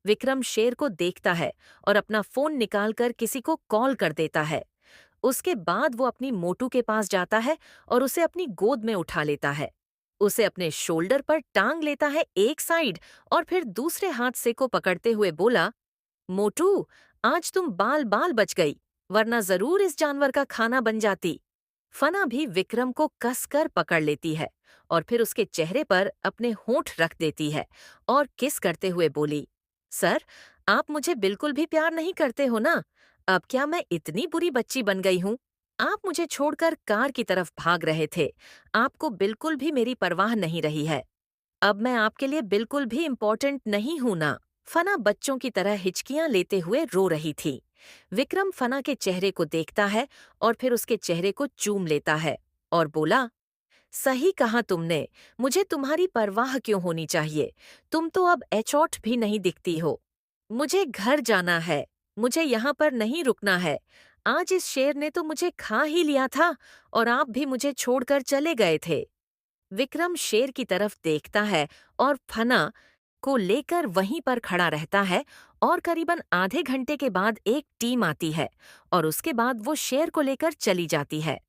[SPEAKER 1] विक्रम शेर को देखता है और अपना फोन निकालकर किसी को कॉल कर देता है। उसके बाद वो अपनी मोटू के पास जाता है और उसे अपनी गोद में उठा लेता है। उसे अपने शोल्डर पर टांग लेता है एक साइड और फिर दूसरे हाथ से को पकड़ते हुए बोला, मोटू, आज तुम बाल बाल बच गई, वरना जरूर इस जानवर का खाना बन जाती। फना भी विक्रम को कसकर पकड़ लेती है और फिर उसके चेहरे पर अपने होंठ रख देती है और किस करते हुए बोली, सर, आप मुझे बिल्कुल भी प्यार नहीं करते हो ना? अब क्या मैं इतनी बुरी बच्ची बन गई हूँ? आप मुझे छोड़कर कार की तरफ भाग रहे थे। आपको बिल्कुल भी मेरी परवाह नहीं रही है। अब मैं आपके लिए बिल्कुल भी इम्पोर्टेंट नहीं हूं ना। फना बच्चों की तरह हिचकियां लेते हुए रो रही थी। विक्रम फना के चेहरे को देखता है और फिर उसके चेहरे को चूम लेता है और बोला, सही कहा तुमने, मुझे तुम्हारी परवाह क्यों होनी चाहिए? तुम तो अब एचोट भी नहीं दिखती हो। मुझे घर जाना है, मुझे यहाँ पर नहीं रुकना है। आज इस शेर ने तो मुझे खा ही लिया था और आप भी मुझे छोड़कर चले गए थे। विक्रम शेर की तरफ देखता है और फना को लेकर वहीं पर खड़ा रहता है और करीबन आधे घंटे के बाद एक टीम आती है और उसके बाद वो शेर को लेकर चली जाती है।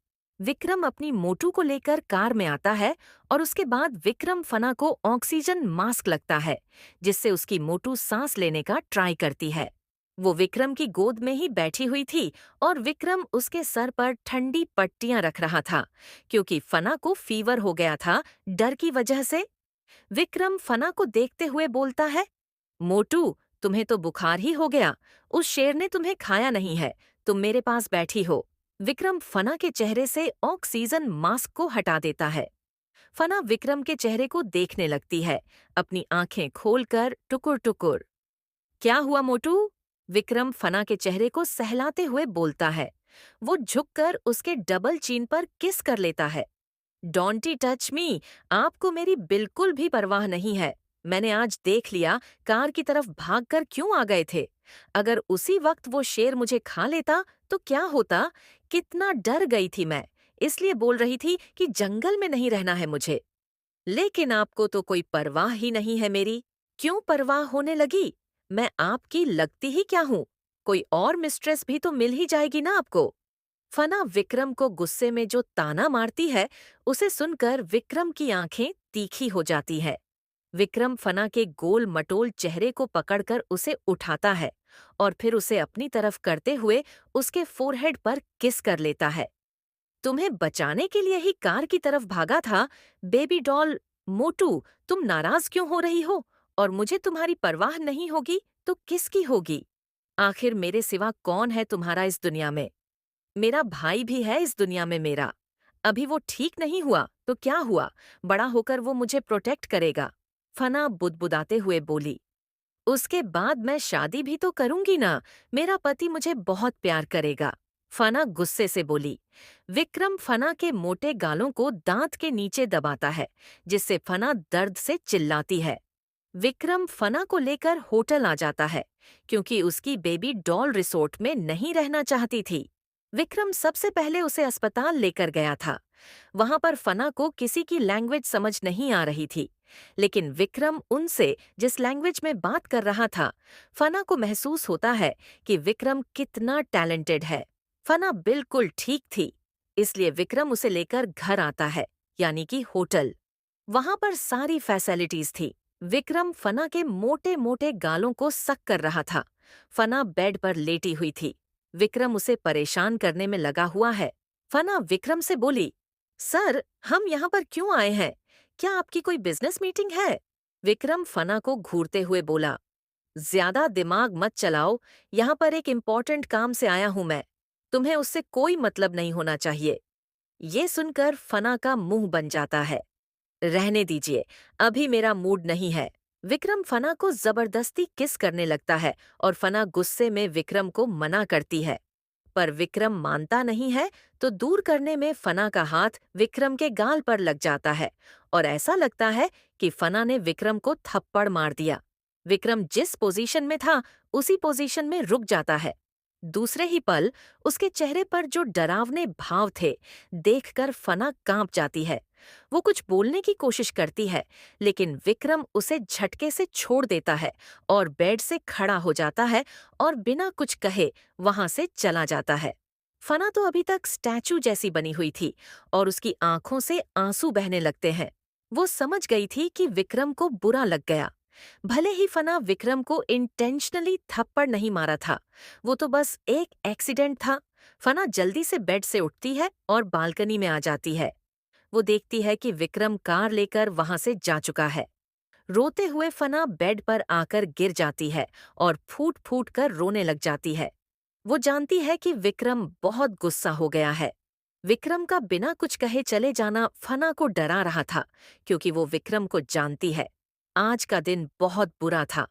[SPEAKER 1] विक्रम अपनी मोटू को लेकर कार में आता है और उसके बाद विक्रम फना को ऑक्सीजन मास्क लगता है, जिससे उसकी मोटू सांस लेने का ट्राई करती है। वो विक्रम की गोद में ही बैठी हुई थी और विक्रम उसके सर पर ठंडी पट्टियां रख रहा था, क्योंकि फना को फीवर हो गया था डर की वजह से। विक्रम फना को देखते हुए बोलता है, मोटू, तुम्हें तो बुखार ही हो गया। उस शेर ने तुम्हें खाया नहीं है, तुम मेरे पास बैठी हो। विक्रम फना के चेहरे से ऑक्सीजन मास्क को हटा देता है। फना विक्रम के चेहरे को देखने लगती है, अपनी आंखें खोलकर टुकुर टुकुर। क्या हुआ मोटू? विक्रम फना के चेहरे को सहलाते हुए बोलता है। वो झुककर उसके डबल चीन पर किस कर लेता है। डोंटी टच मी, आपको मेरी बिल्कुल भी परवाह नहीं है। मैंने आज देख लिया कार की तरफ भागकर क्यों आ गए थे। अगर उसी वक्त वो शेर मुझे खा लेता तो क्या होता। कितना डर गई थी मैं, इसलिए बोल रही थी कि जंगल में नहीं रहना है मुझे। लेकिन आपको तो कोई परवाह ही नहीं है मेरी। क्यों परवाह होने लगी? मैं आपकी लगती ही क्या हूँ? कोई और मिस्ट्रेस भी तो मिल ही जाएगी ना आपको। फना विक्रम को गुस्से में जो ताना मारती है, उसे सुनकर विक्रम की आंखें तीखी हो जाती है। विक्रम फना के गोल मटोल चेहरे को पकड़कर उसे उठाता है और फिर उसे अपनी तरफ करते हुए उसके फोरहेड पर किस कर लेता है। तुम्हें बचाने के लिए ही कार की तरफ भागा था, बेबी डॉल। मोटू, तुम नाराज क्यों हो रही हो? और मुझे तुम्हारी परवाह नहीं होगी तो किसकी होगी? आखिर मेरे सिवा कौन है तुम्हारा इस दुनिया में? मेरा भाई भी है इस दुनिया में मेरा। अभी वो ठीक नहीं हुआ तो क्या हुआ, बड़ा होकर वो मुझे प्रोटेक्ट करेगा। फना बुदबुदाते हुए बोली। उसके बाद मैं शादी भी तो करूंगी ना, मेरा पति मुझे बहुत प्यार करेगा। फना गुस्से से बोली। विक्रम फना के मोटे गालों को दांत के नीचे दबाता है, जिससे फना दर्द से चिल्लाती है। विक्रम फना को लेकर होटल आ जाता है, क्योंकि उसकी बेबी डॉल रिसोर्ट में नहीं रहना चाहती थी। विक्रम सबसे पहले उसे अस्पताल लेकर गया था। वहां पर फना को किसी की लैंग्वेज समझ नहीं आ रही थी, लेकिन विक्रम उनसे जिस लैंग्वेज में बात कर रहा था, फना को महसूस होता है कि विक्रम कितना टैलेंटेड है। फना बिल्कुल ठीक थी, इसलिए विक्रम उसे लेकर घर आता है, यानी कि होटल। वहां पर सारी फैसिलिटीज थी। विक्रम फना के मोटे मोटे गालों को सक कर रहा था। फना बेड पर लेटी हुई थी। विक्रम उसे परेशान करने में लगा हुआ है। फना विक्रम से बोली, सर, हम यहाँ पर क्यों आए हैं? क्या आपकी कोई बिजनेस मीटिंग है? विक्रम फना को घूरते हुए बोला, ज्यादा दिमाग मत चलाओ, यहाँ पर एक इम्पोर्टेंट काम से आया हूं मैं। तुम्हें उससे कोई मतलब नहीं होना चाहिए। ये सुनकर फना का मुंह बन जाता है। रहने दीजिए, अभी मेरा मूड नहीं है। विक्रम फना को जबरदस्ती किस करने लगता है और फना गुस्से में विक्रम को मना करती है। पर विक्रम मानता नहीं है, तो दूर करने में फना का हाथ विक्रम के गाल पर लग जाता है और ऐसा लगता है कि फना ने विक्रम को थप्पड़ मार दिया। विक्रम जिस पोजीशन में था, उसी पोजीशन में रुक जाता है। दूसरे ही पल उसके चेहरे पर जो डरावने भाव थे, देखकर फना कांप जाती है। वो कुछ बोलने की कोशिश करती है, लेकिन विक्रम उसे झटके से छोड़ देता है और बेड से खड़ा हो जाता है और बिना कुछ कहे वहां से चला जाता है। फना तो अभी तक स्टैचू जैसी बनी हुई थी और उसकी आंखों से आंसू बहने लगते हैं। वो समझ गई थी कि विक्रम को बुरा लग गया। भले ही फना विक्रम को इंटेंशनली थप्पड़ नहीं मारा था, वो तो बस एक एक्सीडेंट था। फना जल्दी से बेड से उठती है और बालकनी में आ जाती है। वो देखती है कि विक्रम कार लेकर वहां से जा चुका है। रोते हुए फना बेड पर आकर गिर जाती है और फूट फूट कर रोने लग जाती है। वो जानती है कि विक्रम बहुत गुस्सा हो गया है। विक्रम का बिना कुछ कहे चले जाना फना को डरा रहा था, क्योंकि वो विक्रम को जानती है। आज का दिन बहुत बुरा था।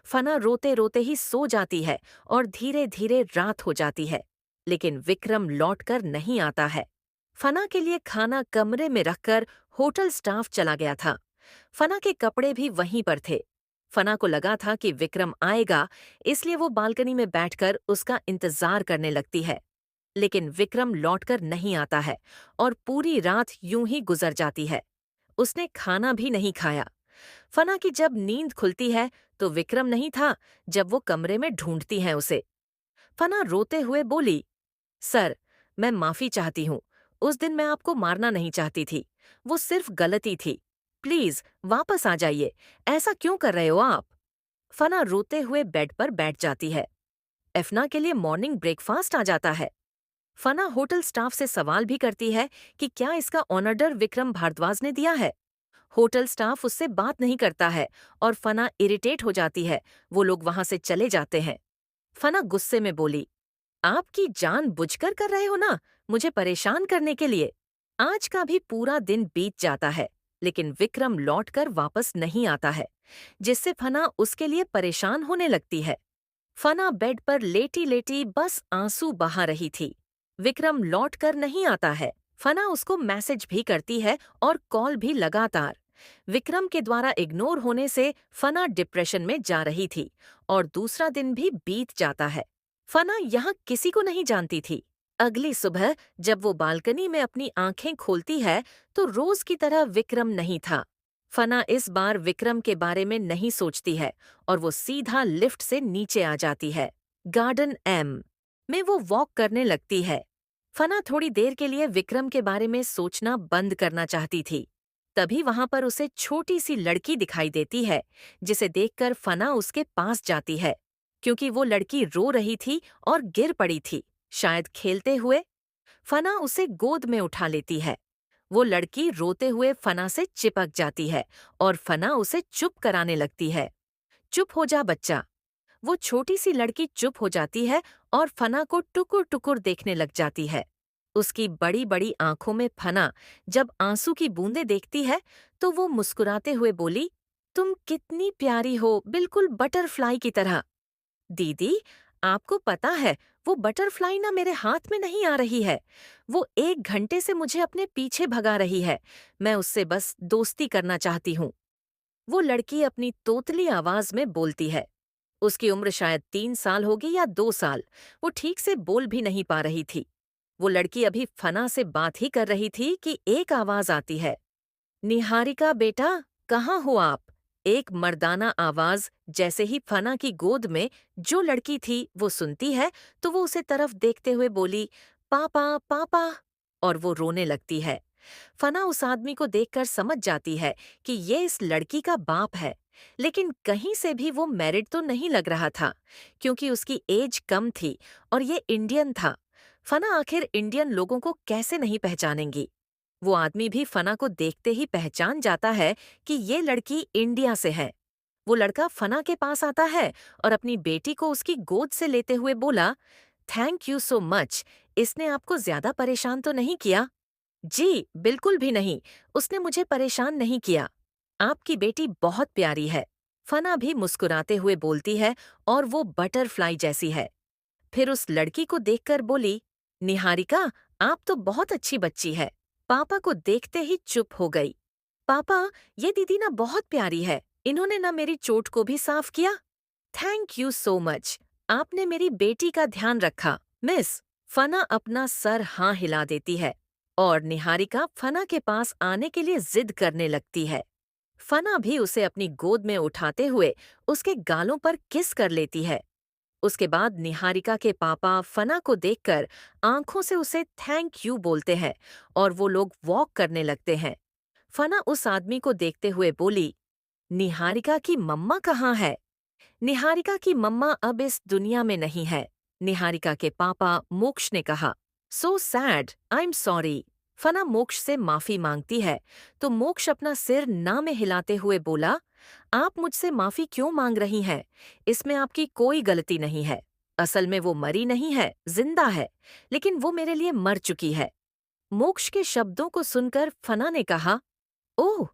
[SPEAKER 1] फना रोते रोते ही सो जाती है और धीरे धीरे रात हो जाती है, लेकिन विक्रम लौटकर नहीं आता है। फना के लिए खाना कमरे में रखकर होटल स्टाफ चला गया था। फना के कपड़े भी वहीं पर थे। फना को लगा था कि विक्रम आएगा, इसलिए वो बालकनी में बैठकर उसका इंतजार करने लगती है। लेकिन विक्रम लौटकर नहीं आता है और पूरी रात यूं ही गुजर जाती है। उसने खाना भी नहीं खाया। फना की जब नींद खुलती है तो विक्रम नहीं था। जब वो कमरे में ढूंढती है उसे, फना रोते हुए बोली, सर, मैं माफी चाहती हूँ। उस दिन मैं आपको मारना नहीं चाहती थी। वो सिर्फ गलती थी। प्लीज वापस आ जाइए। ऐसा क्यों कर रहे हो आप? फना रोते हुए बेड पर बैठ जाती है। एफना के लिए मॉर्निंग ब्रेकफास्ट आ जाता है। फना होटल स्टाफ से सवाल भी करती है कि क्या इसका ऑर्डर विक्रम भारद्वाज ने दिया है। होटल स्टाफ उससे बात नहीं करता है और फना इरिटेट हो जाती है। वो लोग वहां से चले जाते हैं। फना गुस्से में बोली, आपकी जान बुझकर कर रहे हो ना, मुझे परेशान करने के लिए। आज का भी पूरा दिन बीत जाता है, लेकिन विक्रम लौटकर वापस नहीं आता है, जिससे फना उसके लिए परेशान होने लगती है। फना बेड पर लेटी लेटी बस आंसू बहा रही थी। विक्रम लौट कर नहीं आता है। फना उसको मैसेज भी करती है और कॉल भी लगातार। विक्रम के द्वारा इग्नोर होने से फना डिप्रेशन में जा रही थी और दूसरा दिन भी बीत जाता है। फना यहाँ किसी को नहीं जानती थी। अगली सुबह जब वो बालकनी में अपनी आंखें खोलती है तो रोज की तरह विक्रम नहीं था। फना इस बार विक्रम के बारे में नहीं सोचती है और वो सीधा लिफ्ट से नीचे आ जाती है। गार्डन एम में वो वॉक करने लगती है। फना थोड़ी देर के लिए विक्रम के बारे में सोचना बंद करना चाहती थी। तभी वहां पर उसे छोटी सी लड़की दिखाई देती है, जिसे देखकर फना उसके पास जाती है, क्योंकि वो लड़की रो रही थी और गिर पड़ी थी, शायद खेलते हुए। फना उसे गोद में उठा लेती है। वो लड़की रोते हुए फना से चिपक जाती है और फना उसे चुप कराने लगती है। चुप हो जा बच्चा। वो छोटी सी लड़की चुप हो जाती है और फना को टुकुर टुकुर देखने लग जाती है। उसकी बड़ी बड़ी आंखों में फना जब आंसू की बूंदें देखती है तो वो मुस्कुराते हुए बोली, तुम कितनी प्यारी हो, बिल्कुल बटरफ्लाई की तरह। दीदी, आपको पता है वो बटरफ्लाई ना मेरे हाथ में नहीं आ रही है। वो 1 घंटे से मुझे अपने पीछे भगा रही है। मैं उससे बस दोस्ती करना चाहती हूँ। वो लड़की अपनी तोतली आवाज में बोलती है। उसकी उम्र शायद 3 साल होगी या 2 साल। वो ठीक से बोल भी नहीं पा रही थी। वो लड़की अभी फना से बात ही कर रही थी कि एक आवाज आती है, निहारिका बेटा, कहाँ हो आप? एक मर्दाना आवाज जैसे ही फना की गोद में जो लड़की थी वो सुनती है तो वो उसे तरफ देखते हुए बोली, पापा पापा, और वो रोने लगती है। फना उस आदमी को देखकर समझ जाती है कि ये इस लड़की का बाप है, लेकिन कहीं से भी वो मैरिड तो नहीं लग रहा था, क्योंकि उसकी एज कम थी और ये इंडियन था। फना आखिर इंडियन लोगों को कैसे नहीं पहचानेंगी। वो आदमी भी फना को देखते ही पहचान जाता है कि ये लड़की इंडिया से है। वो लड़का फना के पास आता है और अपनी बेटी को उसकी गोद से लेते हुए बोला, थैंक यू सो मच, इसने आपको ज्यादा परेशान तो नहीं किया? जी, बिल्कुल भी नहीं, उसने मुझे परेशान नहीं किया। आपकी बेटी बहुत प्यारी है। फना भी मुस्कुराते हुए बोलती है और वो बटरफ्लाई जैसी है। फिर उस लड़की को देखकर बोली, निहारिका, आप तो बहुत अच्छी बच्ची है। पापा को देखते ही चुप हो गई। पापा, ये दीदी ना बहुत प्यारी है, इन्होंने ना मेरी चोट को भी साफ किया। थैंक यू सो मच, आपने मेरी बेटी का ध्यान रखा, मिस। फना अपना सर हाँ हिला देती है और निहारिका फना के पास आने के लिए जिद करने लगती है। फना भी उसे अपनी गोद में उठाते हुए उसके गालों पर किस कर लेती है। उसके बाद निहारिका के पापा फना को देखकर आंखों से उसे थैंक यू बोलते हैं और वो लोग वॉक करने लगते हैं। फना उस आदमी को देखते हुए बोली, निहारिका की मम्मा कहाँ है? निहारिका की मम्मा अब इस दुनिया में नहीं है, निहारिका के पापा मोक्ष ने कहा। So sad, I am sorry. फना मोक्ष से माफी मांगती है तो मोक्ष अपना सिर ना में हिलाते हुए बोला, आप मुझसे माफी क्यों मांग रही हैं? इसमें आपकी कोई गलती नहीं है। असल में वो मरी नहीं है, जिंदा है, लेकिन वो मेरे लिए मर चुकी है। मोक्ष के शब्दों को सुनकर फना ने कहा, ओह,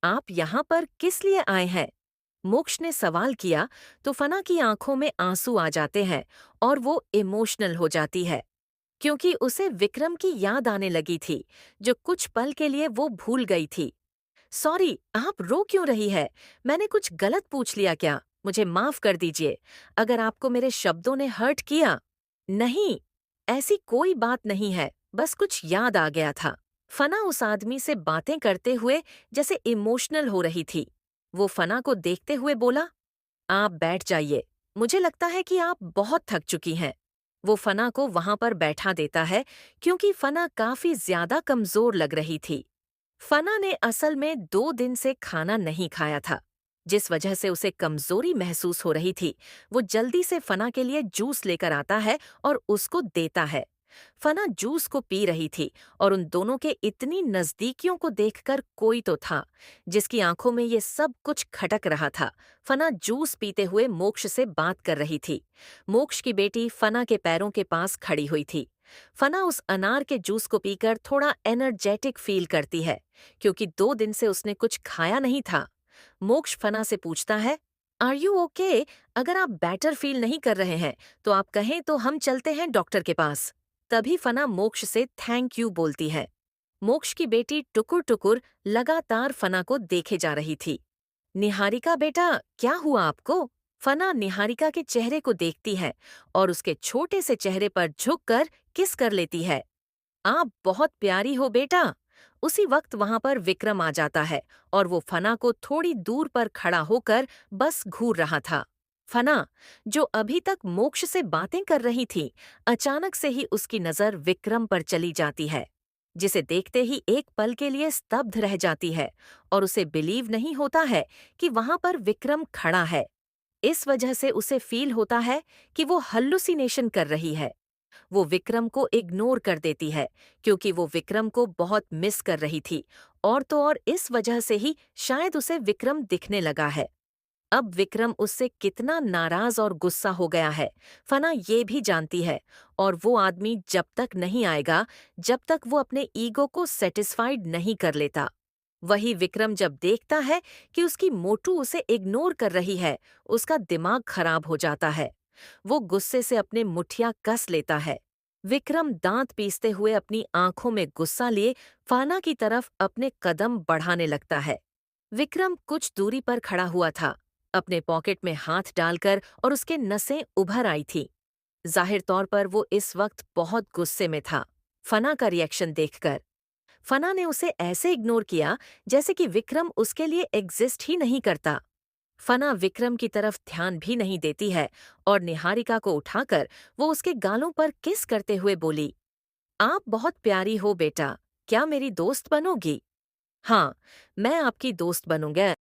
[SPEAKER 1] आप यहाँ पर किस लिए आए हैं? मोक्ष ने सवाल किया तो फना की आंखों में आंसू आ जाते हैं और वो इमोशनल हो जाती है, क्योंकि उसे विक्रम की याद आने लगी थी, जो कुछ पल के लिए वो भूल गई थी। सॉरी, आप रो क्यों रही है? मैंने कुछ गलत पूछ लिया क्या? मुझे माफ कर दीजिए अगर आपको मेरे शब्दों ने हर्ट किया। नहीं, ऐसी कोई बात नहीं है, बस कुछ याद आ गया था। फना उस आदमी से बातें करते हुए जैसे इमोशनल हो रही थी। वो फना को देखते हुए बोला, आप बैठ जाइए, मुझे लगता है कि आप बहुत थक चुकी हैं। वो फना को वहां पर बैठा देता है क्योंकि फना काफी ज्यादा कमजोर लग रही थी। फना ने असल में 2 दिन से खाना नहीं खाया था। जिस वजह से उसे कमजोरी महसूस हो रही थी। वो जल्दी से फना के लिए जूस लेकर आता है और उसको देता है। फना जूस को पी रही थी और उन दोनों के इतनी नजदीकियों को देखकर कोई तो था जिसकी आंखों में ये सब कुछ खटक रहा था। फना जूस पीते हुए मोक्ष से बात कर रही थी। मोक्ष की बेटी फना के पैरों के पास खड़ी हुई थी। फना उस अनार के जूस को पीकर थोड़ा एनर्जेटिक फील करती है क्योंकि 2 दिन से उसने कुछ खाया नहीं था। मोक्ष फना से पूछता है, आर यू ओके? अगर आप बेटर फील नहीं कर रहे हैं तो आप कहें तो हम चलते हैं डॉक्टर के पास। तभी फना मोक्ष से थैंक यू बोलती है। मोक्ष की बेटी टुकुर टुकुर लगातार फना को देखे जा रही थी। निहारिका बेटा, क्या हुआ आपको? फना निहारिका के चेहरे को देखती है और उसके छोटे से चेहरे पर झुककर किस कर लेती है। आप बहुत प्यारी हो बेटा। उसी वक्त वहां पर विक्रम आ जाता है और वो फना को थोड़ी दूर पर खड़ा होकर बस घूर रहा था। फना, जो अभी तक मोक्ष से बातें कर रही थी, अचानक से ही उसकी नजर विक्रम पर चली जाती है, जिसे देखते ही एक पल के लिए स्तब्ध रह जाती है और उसे बिलीव नहीं होता है कि वहां पर विक्रम खड़ा है। इस वजह से उसे फील होता है कि वो हल्लुसिनेशन कर रही है। वो विक्रम को इग्नोर कर देती है क्योंकि वो विक्रम को बहुत मिस कर रही थी, और तो और इस वजह से ही शायद उसे विक्रम दिखने लगा है। अब विक्रम उससे कितना नाराज और गुस्सा हो गया है, फना ये भी जानती है, और वो आदमी जब तक नहीं आएगा जब तक वो अपने ईगो को सेटिस्फाइड नहीं कर लेता। वही विक्रम जब देखता है कि उसकी मोटू उसे इग्नोर कर रही है, उसका दिमाग खराब हो जाता है। वो गुस्से से अपने मुठिया कस लेता है। विक्रम दांत पीसते हुए अपनी आंखों में गुस्सा लिए फाना की तरफ अपने कदम बढ़ाने लगता है। विक्रम कुछ दूरी पर खड़ा हुआ था, अपने पॉकेट में हाथ डालकर, और उसके नसें उभर आई थी। जाहिर तौर पर वो इस वक्त बहुत गुस्से में था, फना का रिएक्शन देखकर। फना ने उसे ऐसे इग्नोर किया जैसे कि विक्रम उसके लिए एग्जिस्ट ही नहीं करता। फना विक्रम की तरफ ध्यान भी नहीं देती है और निहारिका को उठाकर वो उसके गालों पर किस करते हुए बोली, आप बहुत प्यारी हो बेटा, क्या मेरी दोस्त बनोगी? हाँ, मैं आपकी दोस्त बनूंगा।